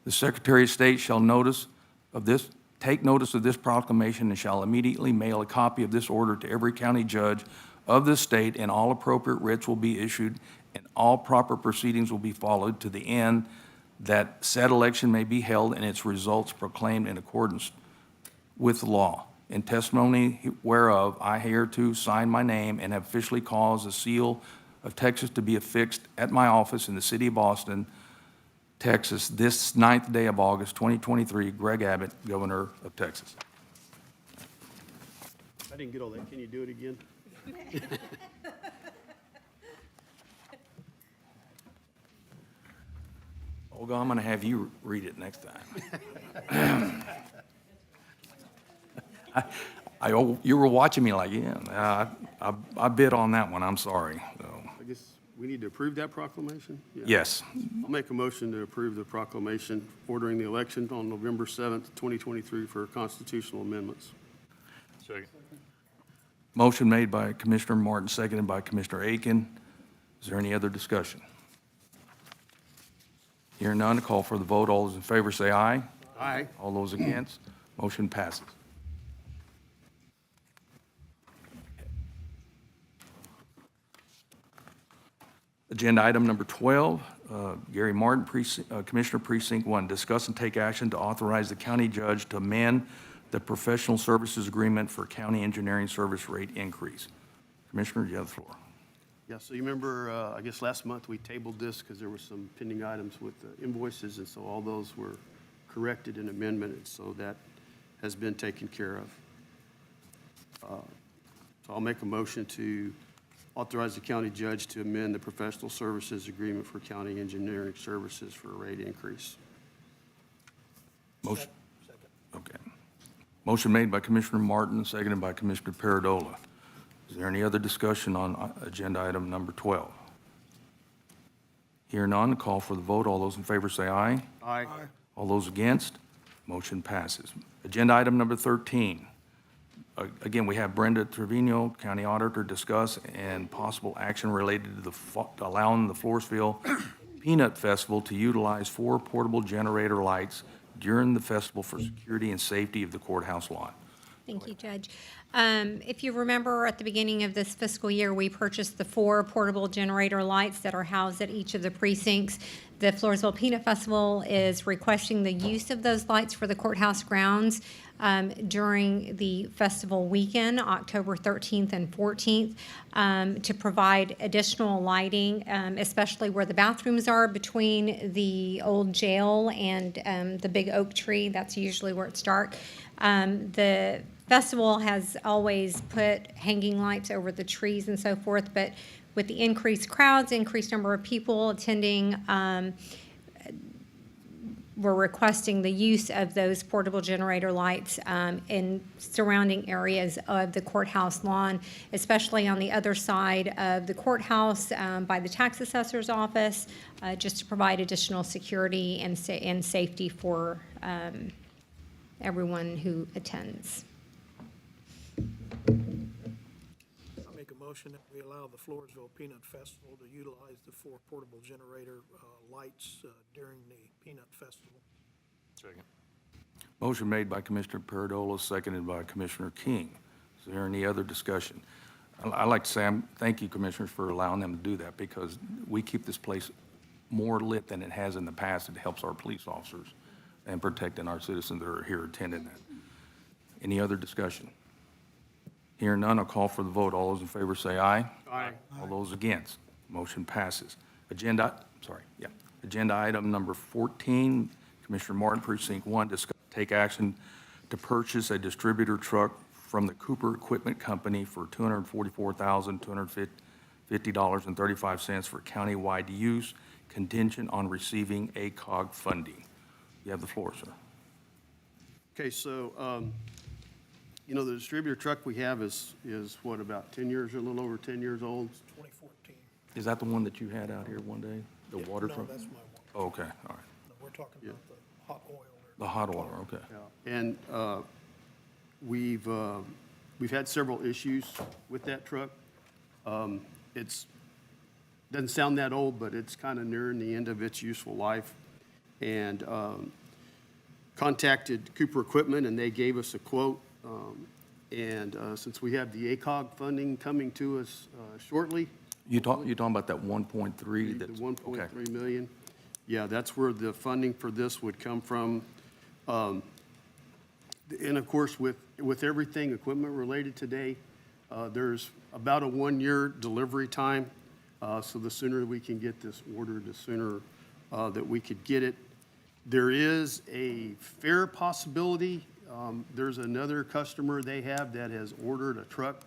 The Secretary of State shall take notice of this proclamation and shall immediately mail a copy of this order to every county judge of the state, and all appropriate writs will be issued and all proper proceedings will be followed to the end that said election may be held and its results proclaimed in accordance with the law. In testimony whereof, I hereto sign my name and have officially caused the seal of Texas to be affixed at my office in the city of Austin, Texas, this 9th day of August, 2023, Greg Abbott, Governor of Texas. I didn't get all that. Can you do it again? Olga, I'm going to have you read it next time. You were watching me like, yeah, I bid on that one, I'm sorry. So, I guess we need to approve that proclamation? Yeah. yes, I'll make a motion to approve the proclamation ordering the election on November 7th, 2023 for constitutional amendments. Second. motion made by Commissioner Martin, seconded by Commissioner Aiken. Is there any other discussion? Hearing none, call for the vote. All those in favor say aye. Aye. All those against, motion passes. Agenda item number 12, Gary Martin, Commissioner Precinct 1, discuss and take action to authorize the county judge to amend the professional services agreement for county engineering service rate increase. Commissioner, you have the floor. Yeah, so you remember, I guess last month we tabled this because there were some pending items with the invoices, and so all those were corrected and amended, so that has been taken care of. So I'll make a motion to authorize the county judge to amend the professional services agreement for county engineering services for a rate increase. Motion. Okay. Motion made by Commissioner Martin, seconded by Commissioner Paradola. Is there any other discussion on agenda item number 12? Hear none, call for the vote. All those in favor say aye. Aye. All those against, motion passes. Agenda item number 13. Again, we have Brenda Trevino, County Auditor, discuss and possible action related to allowing the Floresville Peanut Festival to utilize 4 portable generator lights during the festival for security and safety of the courthouse lot. Thank you, Judge. If you remember, at the beginning of this fiscal year, we purchased the 4 portable generator lights that are housed at each of the precincts. The Floresville Peanut Festival is requesting the use of those lights for the courthouse grounds during the festival weekend, October 13th and 14th, to provide additional lighting, especially where the bathrooms are between the old jail and the big oak tree. That's usually where it's dark. The festival has always put hanging lights over the trees and so forth, but with the increased crowds, increased number of people attending, we're requesting the use of those portable generator lights in surrounding areas of the courthouse lawn, especially on the other side of the courthouse by the tax assessor's office, just to provide additional security and safety for everyone who attends. I make a motion that we allow the Floresville Peanut Festival to utilize the 4 portable generator lights during the Peanut Festival. Second. Motion made by Commissioner Paradola, seconded by Commissioner King. Is there any other discussion? I'd like to say, thank you, Commissioners, for allowing them to do that, because we keep this place more lit than it has in the past. It helps our police officers and protecting our citizens that are here attending that. Any other discussion? Hearing none, I'll call for the vote. All those in favor say aye. Aye. All those against, motion passes. Agenda item number 14, Commissioner Martin, Precinct 1, discuss take action to purchase a distributor truck from the Cooper Equipment Company for $244,250.35 for countywide use, contingent on receiving ACOG funding. You have the floor, sir. Okay, so, the distributor truck we have is what, about 10 years, or a little over 10 years old? 2014. Is that the one that you had out here one day, the water truck? No, that's my one. Oh, okay, all right. No, we're talking about the hot oil. The hot water, okay. And we've had several issues with that truck. It's, doesn't sound that old, but it's kind of nearing the end of its useful life. And contacted Cooper Equipment, and they gave us a quote. Since we have the ACOG funding coming to us shortly, You're talking about that 1.3? the that's 1.3 okay. million, yeah, that's where the funding for this would come from. And of course, with everything equipment related today, there's about a 1-year delivery time. So the sooner we can get this ordered, the sooner that we could get it. There is a fair possibility. There's another customer they have that has ordered a truck.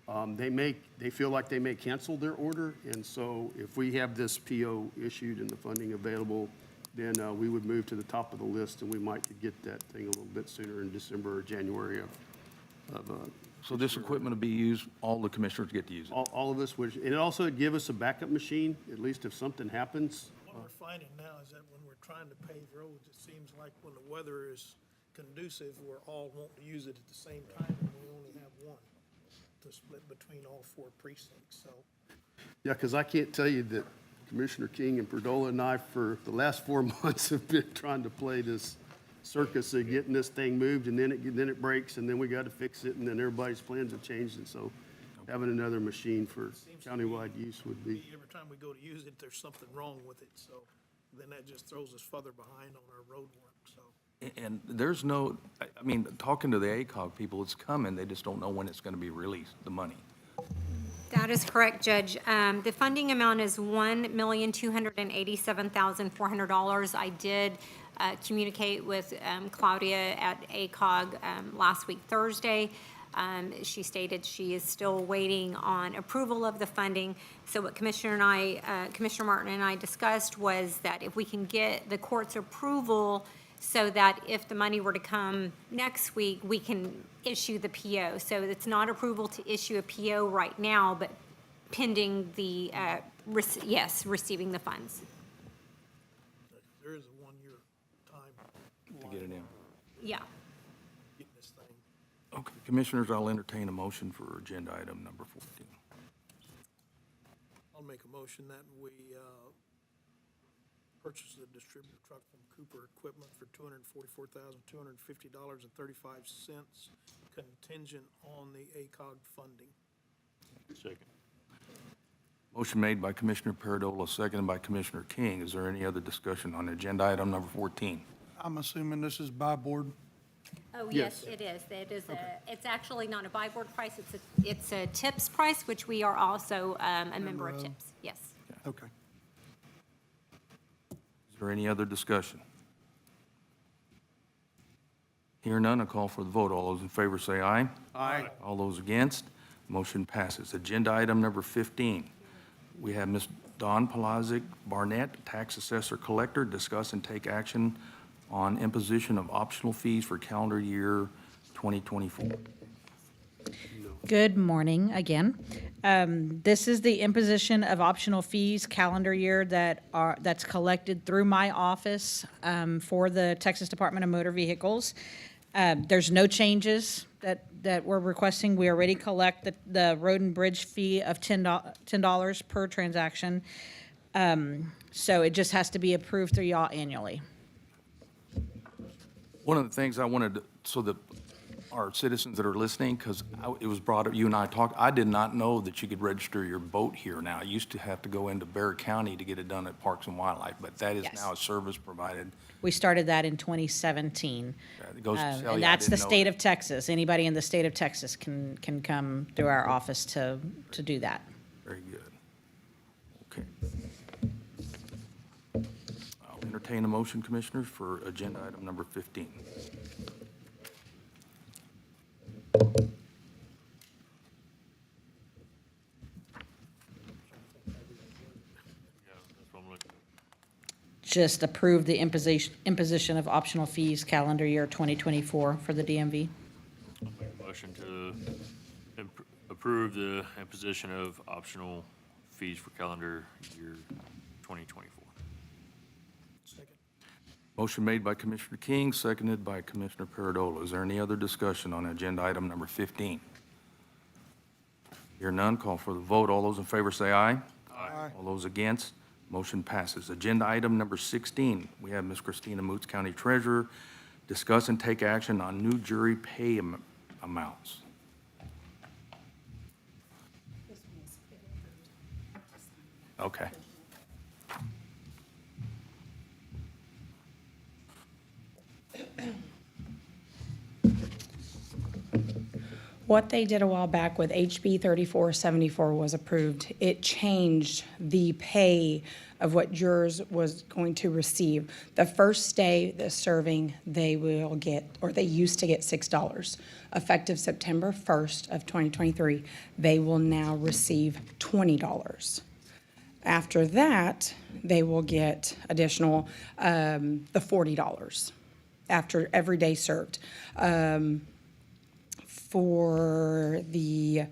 They feel like they may cancel their order, and so if we have this PO issued and the funding available, then we would move to the top of the list, and we might could get that thing a little bit sooner in December or January of So this equipment will be used, all the commissioners get to use it? all of us, which, and it also would give us a backup machine, at least if something happens. What we're finding now is that when we're trying to pave roads, it seems like when the weather is conducive, we're all wanting to use it at the same time, and we only have one to split between all 4 precincts, so. Yeah, because I can't tell you that Commissioner King and Perdola and I, for the last 4 months, have been trying to play this circus of getting this thing moved, and then it breaks, and then we got to fix it, and then everybody's plans have changed, and so having another machine for countywide use would be. Every time we go to use it, there's something wrong with it, so then that just throws us further behind on our road work, so. And there's no, I mean, talking to the ACOG people, it's coming, they just don't know when it's going to be released, the money. That is correct, Judge. The funding amount is $1,287,400. I did communicate with Claudia at ACOG last week, Thursday. She stated she is still waiting on approval of the funding. So what Commissioner Martin and I discussed was that if we can get the court's approval so that if the money were to come next week, we can issue the PO. So it's not approval to issue a PO right now, but pending the, receiving the funds. There is a 1-year time To get it in. Yeah. getting this thing. Okay, Commissioners, I'll entertain a motion for agenda item number 14. I'll make a motion that we purchase the distributor truck from Cooper Equipment for $244,250.35, contingent on the ACOG funding. Second. Motion made by Commissioner Paradola, seconded by Commissioner King. Is there any other discussion on agenda item number 14? I'm assuming this is by board. Oh, Yes. yes, it is. It is it's actually not a buy board price, it's a TIPS price, which we are also a member of TIPS, yes. Okay. Is there any other discussion? Hear none, I call for the vote. All those in favor say aye. Aye. All those against, motion passes. Agenda item number 15. We have Ms. Dawn Palazic Barnett, Tax Assessor Collector, discuss and take action on imposition of optional fees for calendar year 2024. Good morning again. This is the imposition of optional fees calendar year that's collected through my office for the Texas Department of Motor Vehicles. There's no changes that we're requesting. We already collect the road and bridge fee of $10 per transaction. So it just has to be approved through y'all annually. One of the things I wanted, so that our citizens that are listening, because it was brought up, you and I talked, I did not know that you could register your boat here now. I used to have to go into Bexar County to get it done at Parks and Wildlife, but that is Yes. now a service provided. We started that in 2017. It goes to tell you, I And that's the didn't know state that. of Texas. Anybody in the state of Texas can come through our office to do that. Very good. Okay. I'll entertain a motion, Commissioners, for agenda item number 15. Yeah, that's what I'm looking at. Just approve the imposition of optional fees calendar year 2024 for the DMV. I'll make a motion to approve the imposition of optional fees for calendar year 2024. Second. Motion made by Commissioner King, seconded by Commissioner Paradola. Is there any other discussion on agenda item number 15? Hear none, call for the vote. All those in favor say aye. Aye. All those against, motion passes. Agenda item number 16, we have Ms. Christina Moots, County Treasurer, discuss and take action on new jury pay amounts. Okay. What they did a while back with HB 3474 was approved. It changed the pay of what jurors was going to receive. The first day the serving, they will get, or they used to get $6. Effective September 1st of 2023, they will now receive $20. After that, they will get additional, the $40 after every day served. For the,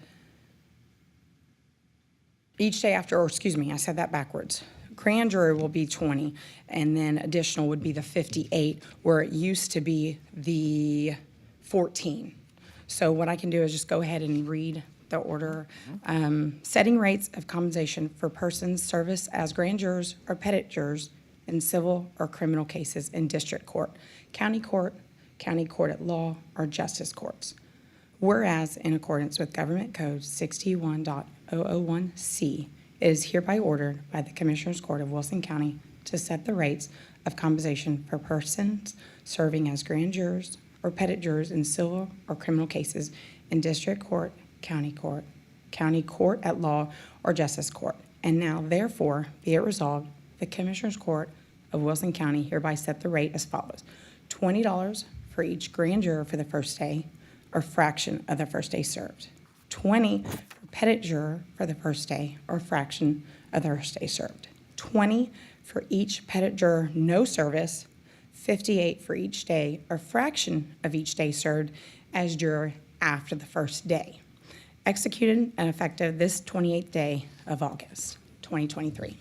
each day after, or excuse me, I said that backwards. Grand jury will be 20, and then additional would be the 58, where it used to be the 14. So what I can do is just go ahead and read the order. Setting rates of compensation for persons service as grand jurors or petit jurors in civil or criminal cases in district court, county court at law, or justice courts. Whereas, in accordance with Government Code 61.001C, it is hereby ordered by the Commissioners Court of Wilson County to set the rates of compensation for persons serving as grand jurors or petit jurors in civil or criminal cases in district court, county court at law, or justice court. And now, therefore, be it resolved, the Commissioners Court of Wilson County hereby set the rate as follows: $20 for each grand juror for the first day, or fraction of the first day served. 20 for petit juror for the first day, or fraction of the first day served. 20 for each petit juror no service. 58 for each day, or fraction of each day served as juror after the first day. Executed and effective this 28th day of August, 2023.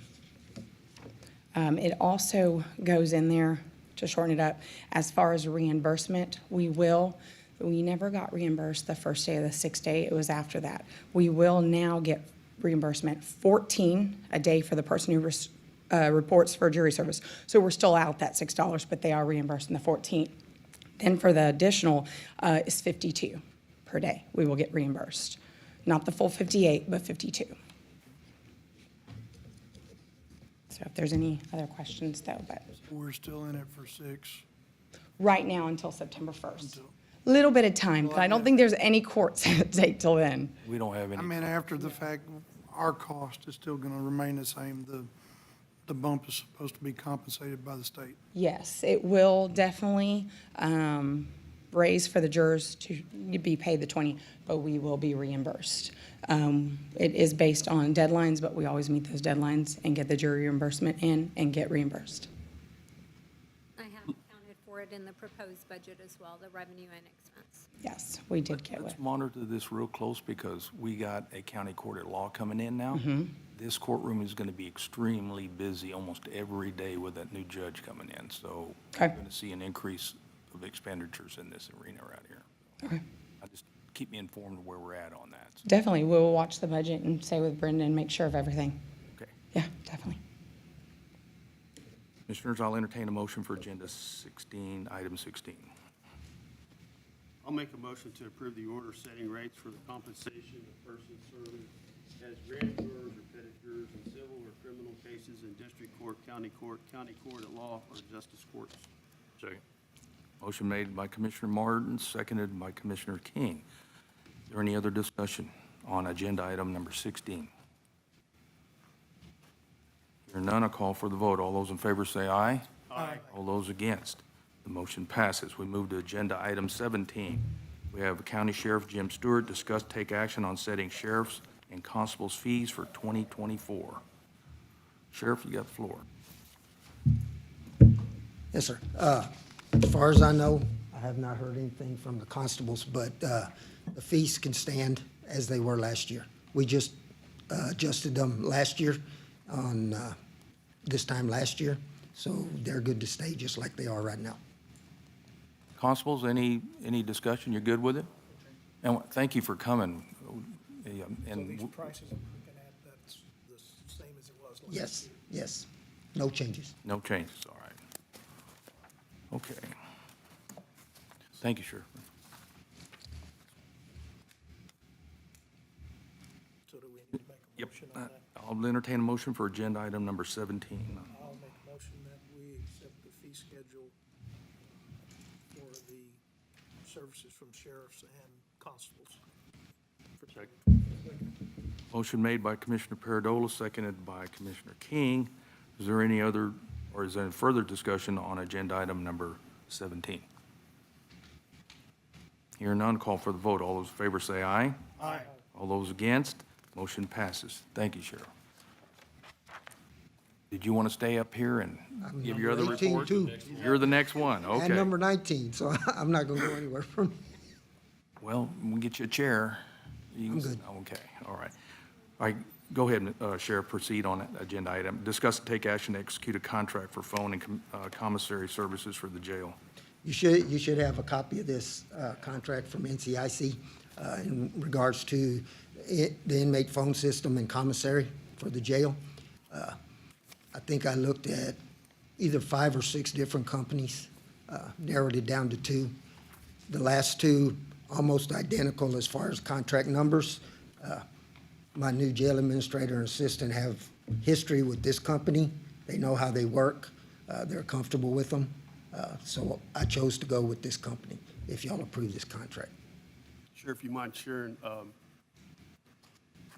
It also goes in there, to shorten it up, as far as reimbursement, we never got reimbursed the first day of the sixth day. It was after that. We will now get reimbursement 14 a day for the person who reports for jury service. So we're still out that $6, but they are reimbursing the 14. Then for the additional is 52 per day. We will get reimbursed. Not the full 58, but 52. So if there's any other questions though, but We're still in it for 6. right now until September 1st. Little bit of time, but I don't think there's any courts that take till then. We don't have I any. mean, after the fact, our cost is still gonna remain the same. The bump is supposed to be compensated by the state. Yes, it will definitely, raise for the jurors to be paid the 20, but we will be reimbursed. It is based on deadlines, but we always meet those deadlines and get the jury reimbursement in and get reimbursed. I have accounted for it in the proposed budget as well, the revenue and expense. Yes, we did get Let's it. monitor this real close because we got a county court at law coming in now. This courtroom is going to be extremely busy almost every day with that new judge coming in. So we're Okay. going to see an increase of expenditures in this arena right here. Okay. Just keep me informed of where we're at on that. Definitely, we will watch the budget and stay with Brendan and make sure of everything. Okay. Yeah, definitely. Commissioners, I'll entertain a motion for Agenda 16, Item 16. I'll make a motion to approve the order setting rates for the compensation of persons serving as grand jurors or pettit jurors in civil or criminal cases in district court, county court at law, or justice courts. Second. Motion made by Commissioner Martin, seconded by Commissioner King. Is there any other discussion on agenda item number 16? Hearing none, I'll call for the vote. All those in favor say aye. Aye. All those against. The motion passes. We move to agenda item 17. We have County Sheriff Jim Stewart discuss take action on setting sheriff's and constables' fees for 2024. Sheriff, you got the floor. Yes, sir. As far as I know, I have not heard anything from the constables, but the fees can stand as they were last year. We just adjusted them last year on this time last year, so they're good to stay just like they are right now. Constables, any discussion? You're good with it? And thank you for coming. So And these prices I'm looking at, that's the same as it was last year? Yes, yes. No changes. no changes, all right. Okay. Thank you, Sheriff. So do we need to make a Yep. motion on that? I'll entertain a motion for agenda item number 17. I'll make a motion that we accept the fee schedule for the services from sheriffs and constables. Motion made by Commissioner Paradola, seconded by Commissioner King. Is there any other, or is there any further discussion on agenda item number 17? Hearing none, call for the vote. All those in favor say aye. Aye. All those against, motion passes. Thank you, Sheriff. Did you want to stay up here and give your other number 18 report? too. You're the next one, And okay. number 19, so I'm not going to go anywhere from. Well, we'll get you a chair. I'm good. Okay, all right. All right, go ahead, Sheriff, proceed on agenda item. Discuss and take action to execute a contract for phone and commissary services for the jail. You should have a copy of this contract from NCIC in regards to the inmate phone system and commissary for the jail. I think I looked at either 5 or 6 different companies, narrowed it down to 2. The last 2 almost identical as far as contract numbers. My new jail administrator and assistant have history with this company. They know how they work. They're comfortable with them. So I chose to go with this company, if y'all approve this contract. Sheriff, you mind sharing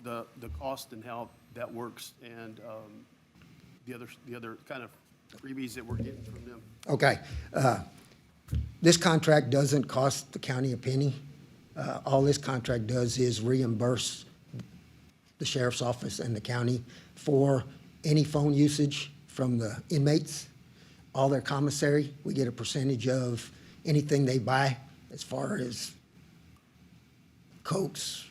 the cost and how that works and the other kind of freebies that we're getting from them? Okay. This contract doesn't cost the county a penny. All this contract does is reimburse the sheriff's office and the county for any phone usage from the inmates. All their commissary, we get a percentage of anything they buy as far as Cokes,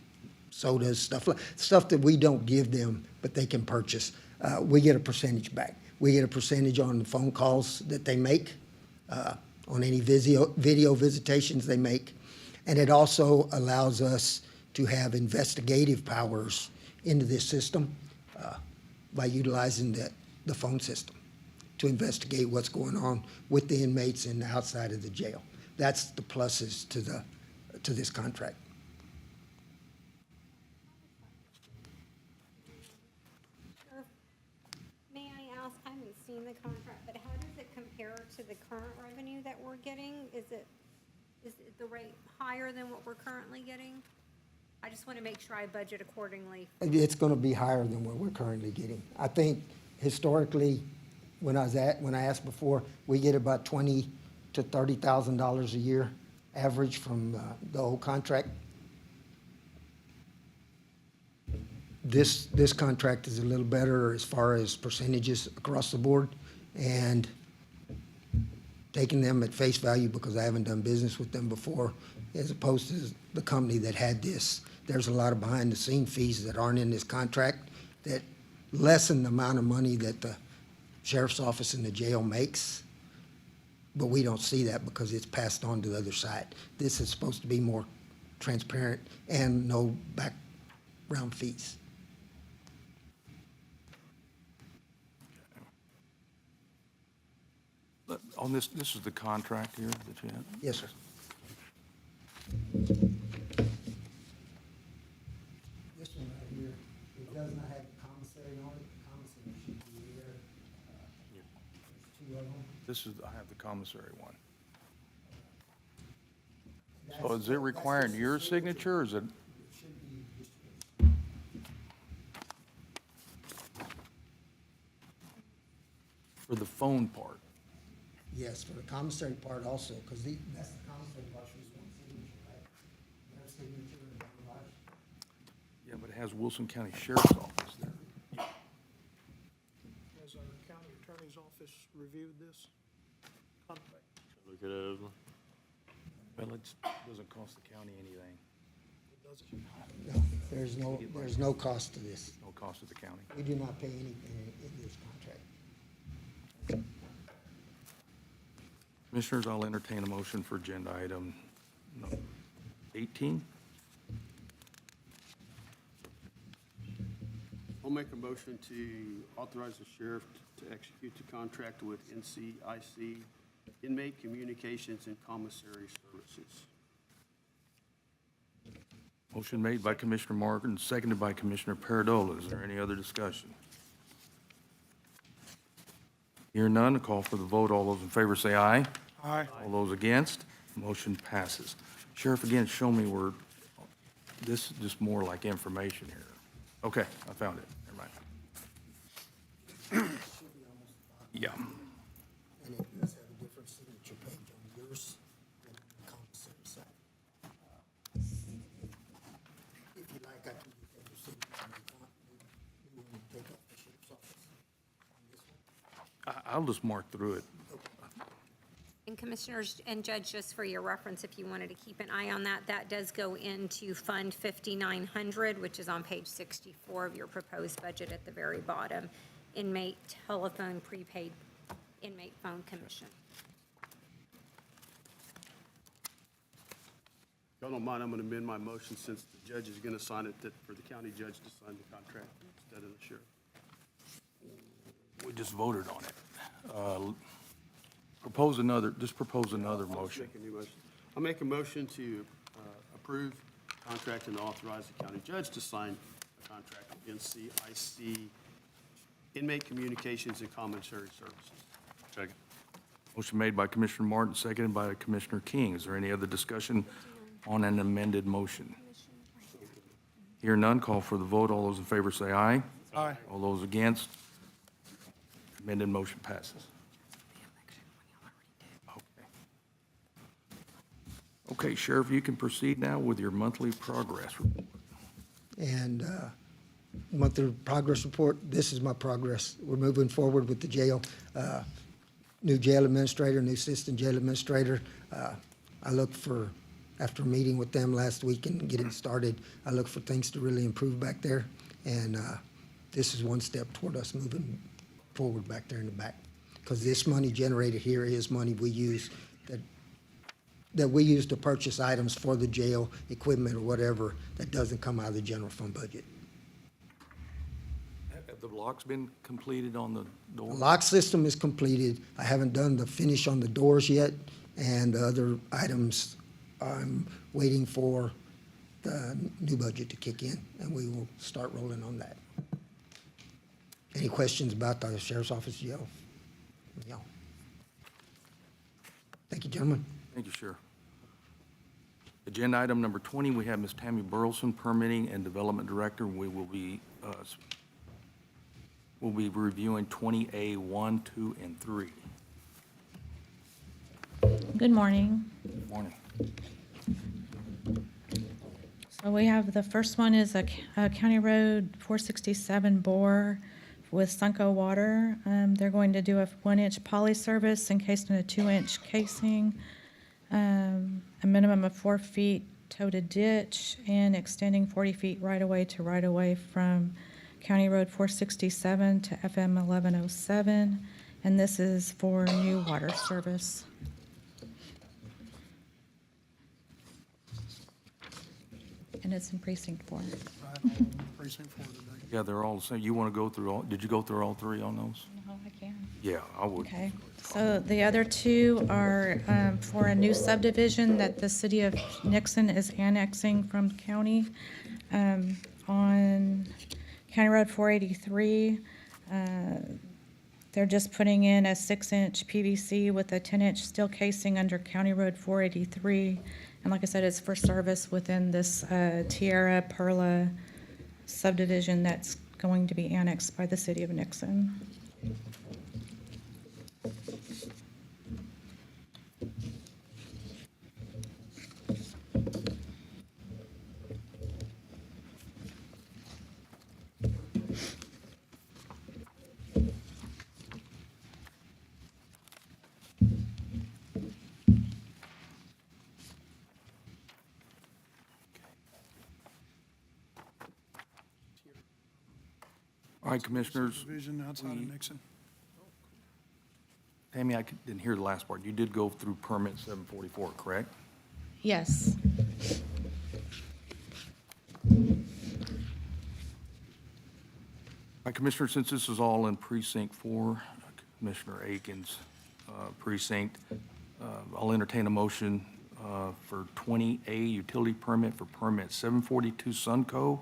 sodas, stuff that we don't give them, but they can purchase. We get a percentage back. We get a percentage on the phone calls that they make, on any video visitations they make. And it also allows us to have investigative powers into this system by utilizing the phone system to investigate what's going on with the inmates and outside of the jail. That's the pluses to this contract. May I ask, I haven't seen the contract, but how does it compare to the current revenue that we're getting? Is it the rate higher than what we're currently getting? I just want to make sure I budget accordingly. It's going to be higher than what we're currently getting. I think historically, when I asked before, we get about $20,000 to $30,000 a year average from the old contract. This contract is a little better as far as percentages across the board, and taking them at face value because I haven't done business with them before, as opposed to the company that had this. There's a lot of behind-the-scene fees that aren't in this contract that lessen the amount of money that the sheriff's office and the jail makes, but we don't see that because it's passed on to the other side. This is supposed to be more transparent and no background fees. On this is the contract here that you have? Yes, sir. This one right here, it does not have the commissary on it. The commissary should be there. There's two of them. This is, I have the commissary one. So is it requiring your signature, or is it? For the phone part? Yes, for the commissary part also, because that's the commissary part, she's one signature, right? Their signature and ours. Yeah, but it has Wilson County Sheriff's Office there. Has our county attorney's office reviewed this contract? Look at it. Well, it doesn't cost the county anything. It doesn't. No, there's no cost to this. No cost to the county. We do not pay anything in this contract. Commissioners, I'll entertain a motion for agenda item 18. I'll make a motion to authorize the sheriff to execute the contract with NCIC Inmate Communications and Commissary Services. Motion made by Commissioner Morgan, seconded by Commissioner Paradola. Is there any other discussion? Hear none, a call for the vote. All those in favor say aye. Aye. All those against, motion passes. Sheriff, again, show me where, this is just more like information here. Okay, I found it. Never mind. Yeah. And it does have a different signature page on yours than the commissary side. If you like, I can use every signature you want. We won't take up the sheriff's office on this one. I'll just mark through it. And Commissioners and Judge, just for your reference, if you wanted to keep an eye on that, that does go into Fund 5900, which is on page 64 of your proposed budget at the very bottom. Inmate telephone prepaid inmate phone commission. If y'all don't mind, I'm going to amend my motion since the judge is going to sign it, that for the county judge to sign the contract instead of the sheriff. We just voted on it. Propose another motion. Make a new motion. I'll make a motion to approve contract and authorize the county judge to sign a contract with NCIC Inmate Communications and Commissary Services. Second. Motion made by Commissioner Martin, seconded by Commissioner King. Is there any other discussion on an amended motion? Hear none, call for the vote. All those in favor say aye. Aye. All those against, amended motion passes. Okay, Sheriff, you can proceed now with your monthly progress report. And monthly progress report, this is my progress. We're moving forward with the jail. New jail administrator, new assistant jail administrator. I look for, after meeting with them last week and getting started, I look for things to really improve back there. And this is one step toward us moving forward back there in the back. Because this money generated here is money we use that we use to purchase items for the jail, equipment or whatever, that doesn't come out of the general fund budget. Have the locks been completed on the door? The lock system is completed. I haven't done the finish on the doors yet, and the other items, I'm waiting for the new budget to kick in, and we will start rolling on that. Any questions about the sheriff's office jail? No. Thank you, gentlemen. Thank you, Sheriff. Agenda item number 20, we have Ms. Tammy Burleson, Permitting and Development Director. We will be reviewing 20A 1, 2, and 3. Good morning. Good morning. So we have, the first one is a County Road 467 bore with Sunco Water. They're going to do a 1-inch poly service encased in a 2-inch casing, a minimum of 4 feet toe to ditch, and extending 40 feet right-of-way to right-of-way from County Road 467 to FM 1107. And this is for new water service. And it's in precinct 4. Precinct 4 today. Yeah, they're all the same. You want to go through all, did you go through all three on those? No, I can. Yeah, I would. Okay, so the other two are for a new subdivision that the city of Nixon is annexing from county on County Road 483. They're just putting in a 6-inch PVC with a 10-inch steel casing under County Road 483. And like I said, it's for service within this Tierra Perla subdivision that's going to be annexed by the city of Nixon. All right, Commissioners. Division outside of Nixon. Tammy, I didn't hear the last part. You did go through permit 744, correct? Yes. All right, Commissioner, since this is all in precinct 4, Commissioner Aiken's precinct, I'll entertain a motion for 20A utility permit for permit 742 Sunco,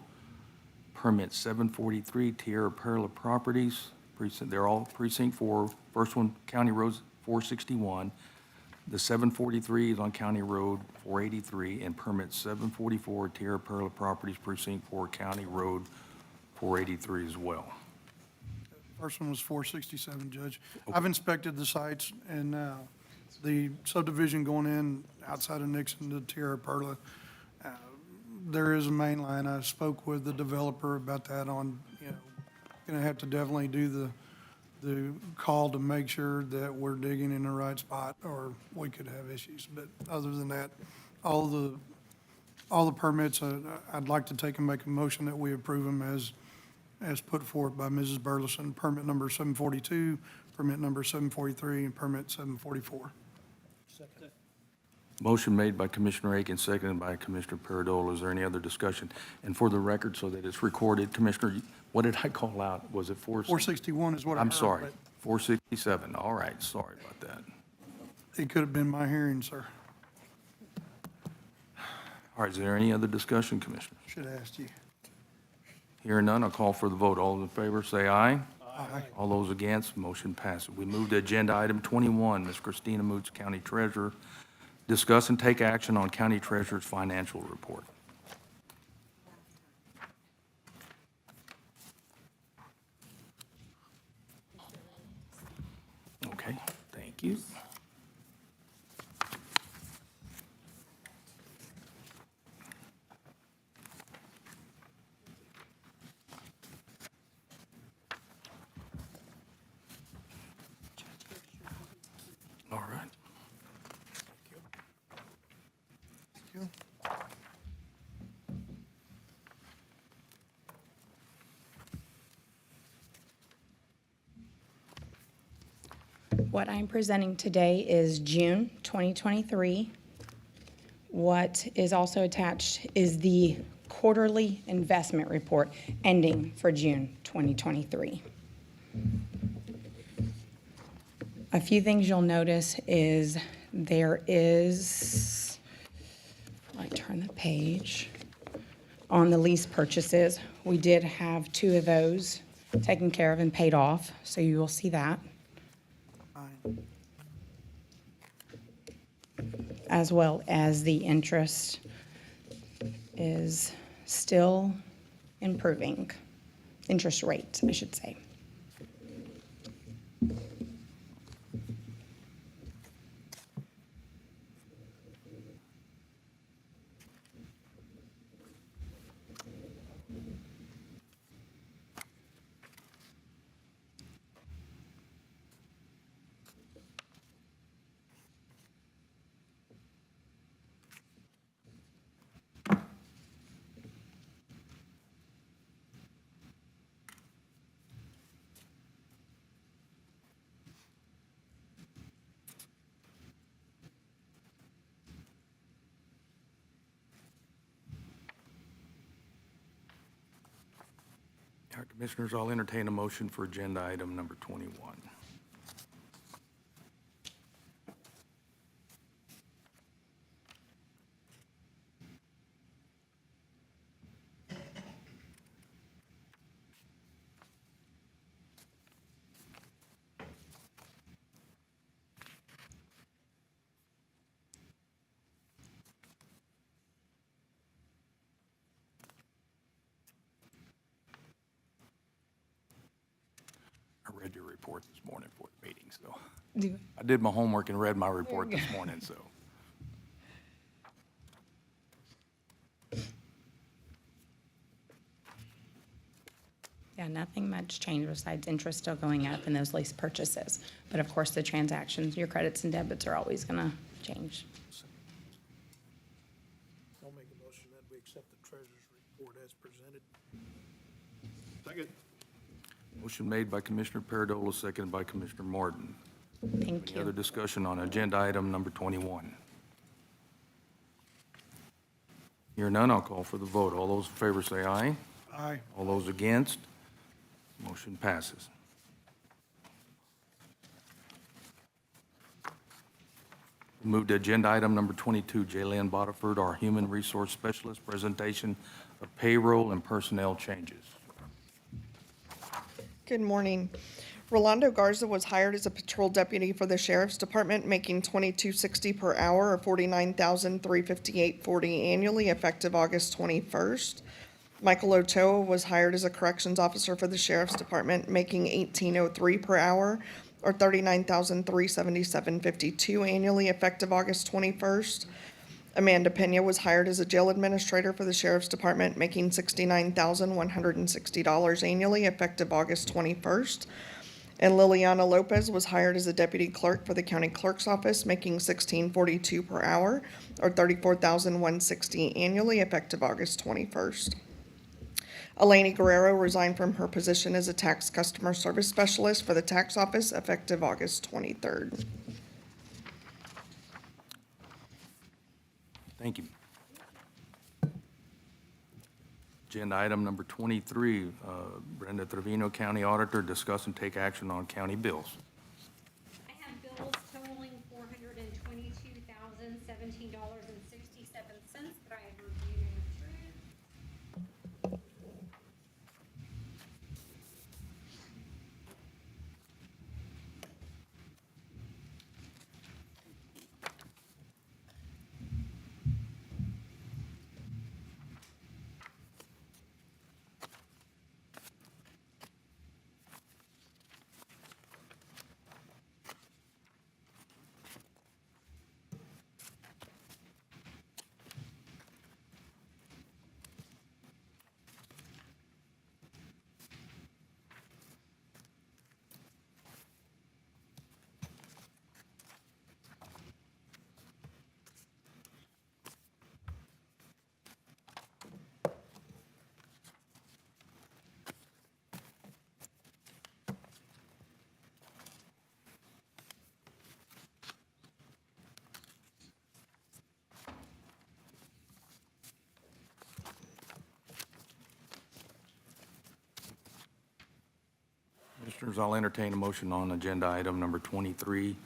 permit 743 Tierra Perla Properties, precinct, they're all precinct 4. First one, County Road 461. The 743 is on County Road 483, and permit 744 Tierra Perla Properties, precinct 4, County Road 483 as well. First one was 467, Judge. I've inspected the sites, and the subdivision going in outside of Nixon to Tierra Perla, there is a main line. I spoke with the developer about that on, gonna have to definitely do the call to make sure that we're digging in the right spot, or we could have issues. But other than that, all the permits, I'd like to take and make a motion that we approve them as put forth by Mrs. Burleson. Permit number 742, permit number 743, and permit 744. Motion made by Commissioner Aiken, seconded by Commissioner Paradola. Is there any other discussion? And for the record, so that it's recorded, Commissioner, what did I call out? Was it 461 is what I heard. I'm sorry, but 467. All right, sorry about that. It could have been my hearing, sir. All right, is there any other discussion, Commissioner? Should have asked you. Hearing none, I'll call for the vote. All in favor, say aye. Aye. All those against, motion passes. We move to agenda item 21, Ms. Christina Moots, County Treasurer. Discuss and take action on County Treasurer's financial report. Okay, thank you. All right. What I'm presenting today is June 2023. What is also attached is the quarterly investment report ending for June 2023. A few things you'll notice is there is, I turn the page, on the lease purchases, we did have 2 of those taken care of and paid off, so you will see that. As well as the interest is still improving. Interest rate, I should say. Commissioners, I'll entertain a motion for agenda item number 21. I read your report this morning for the meeting, so I did my homework and read my report this morning, so. Yeah, nothing much changed besides interest still going up in those lease purchases. But of course, the transactions, your credits and debits are always gonna change. I'll make a motion that we accept the treasurer's report as presented. Second. Motion made by Commissioner Paradola, seconded by Commissioner Martin. Thank Any other you. discussion on agenda item number 21? Hear none, I'll call for the vote. All those in favor say aye. Aye. All those against? Motion passes. We move to agenda item number 22, Jaylen Bodiford, our Human Resource Specialist, presentation of payroll and personnel changes. Good morning. Rolando Garza was hired as a patrol deputy for the Sheriff's Department, making $22.60 per hour or $49,358.40 annually, effective August 21st. Michael Ochoa was hired as a corrections officer for the Sheriff's Department, making $18.03 per hour or $39,377.52 annually, effective August 21st. Amanda Pena was hired as a jail administrator for the Sheriff's Department, making $69,160 annually, effective August 21st. And Liliana Lopez was hired as a deputy clerk for the county clerk's office, making $16.42 per hour or $34,160 annually, effective August 21st. Eleni Guerrero resigned from her position as a tax customer service specialist for the tax office, effective August 23rd. Thank you. Agenda item number 23, Brenda Trevino, County Auditor, discuss and take action on county bills. I have bills totaling $422,017.67 that I have reviewed and approved. Commissioners, I'll entertain a motion on agenda item number 23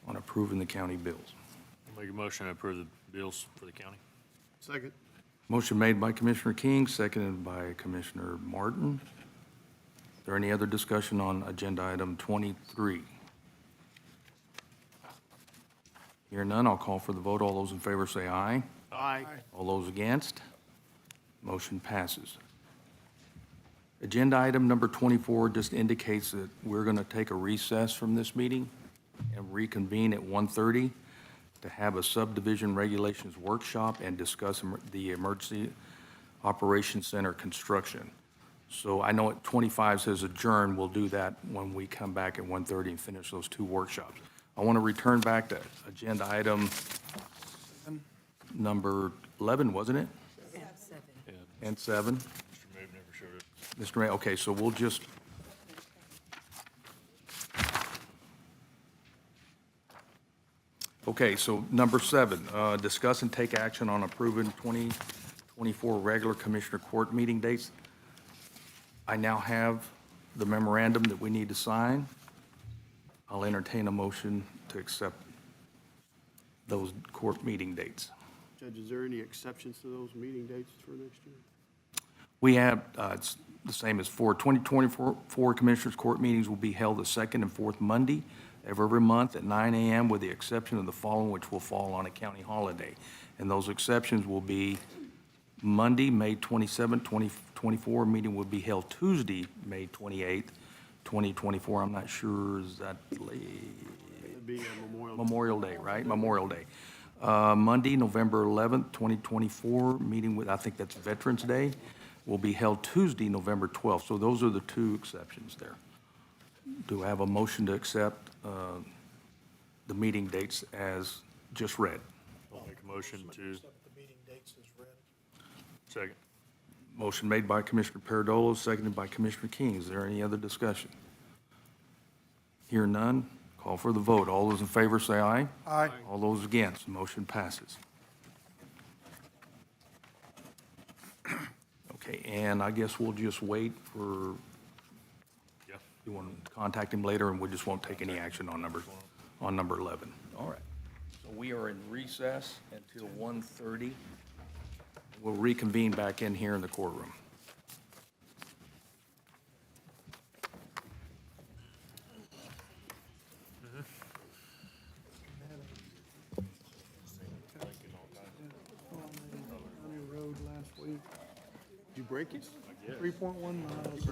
on approving the county bills. Make a motion to approve the bills for the county. Second. Motion made by Commissioner King, seconded by Commissioner Martin. Is there any other discussion on agenda item 23? Hear none, I'll call for the vote. All those in favor say aye. Aye. All those against? Motion passes. Agenda item number 24 just indicates that we're going to take a recess from this meeting and reconvene at 1:30 to have a subdivision regulations workshop and discuss the Emergency Operations Center construction. So I know at 25 says adjourn, we'll do that when we come back at 1:30 and finish those two workshops. I want to return back to agenda item number 11, wasn't it? And 7. Mr. Mabe never showed it. Mr. Ray, okay, so we'll just. Okay, so number 7, discuss and take action on approving 2024 regular Commissioner Court meeting dates. I now have the memorandum that we need to sign. I'll entertain a motion to accept those court meeting dates. Judge, is there any exceptions to those meeting dates for next year? We have, it's the same as for 2024 Commissioners Court meetings will be held the second and fourth Monday of every month at 9 a.m. with the exception of the following, which will fall on a county holiday. And those exceptions will be Monday, May 27, 2024, meeting will be held Tuesday, May 28th, 2024. I'm not sure, is that late? It'd be Memorial Day, right? Memorial Day. Monday, November 11th, 2024, meeting with, I think that's Veterans Day, will be held Tuesday, November 12th. So those are the two exceptions there. Do I have a motion to accept the meeting dates as just read? I'll make a motion to, Accept the meeting dates as read. second. Motion made by Commissioner Paradolo, seconded by Commissioner King. Is there any other discussion? Hear none, call for the vote. All those in favor say aye. Aye. All those against, motion passes. Okay, and I guess we'll just wait for, Yeah. you want to contact him later, and we just won't take any action on number 11. All right. So we are in recess until 1:30. We'll reconvene back in here in the courtroom. County Road last week. Did you break it? 3.1 miles.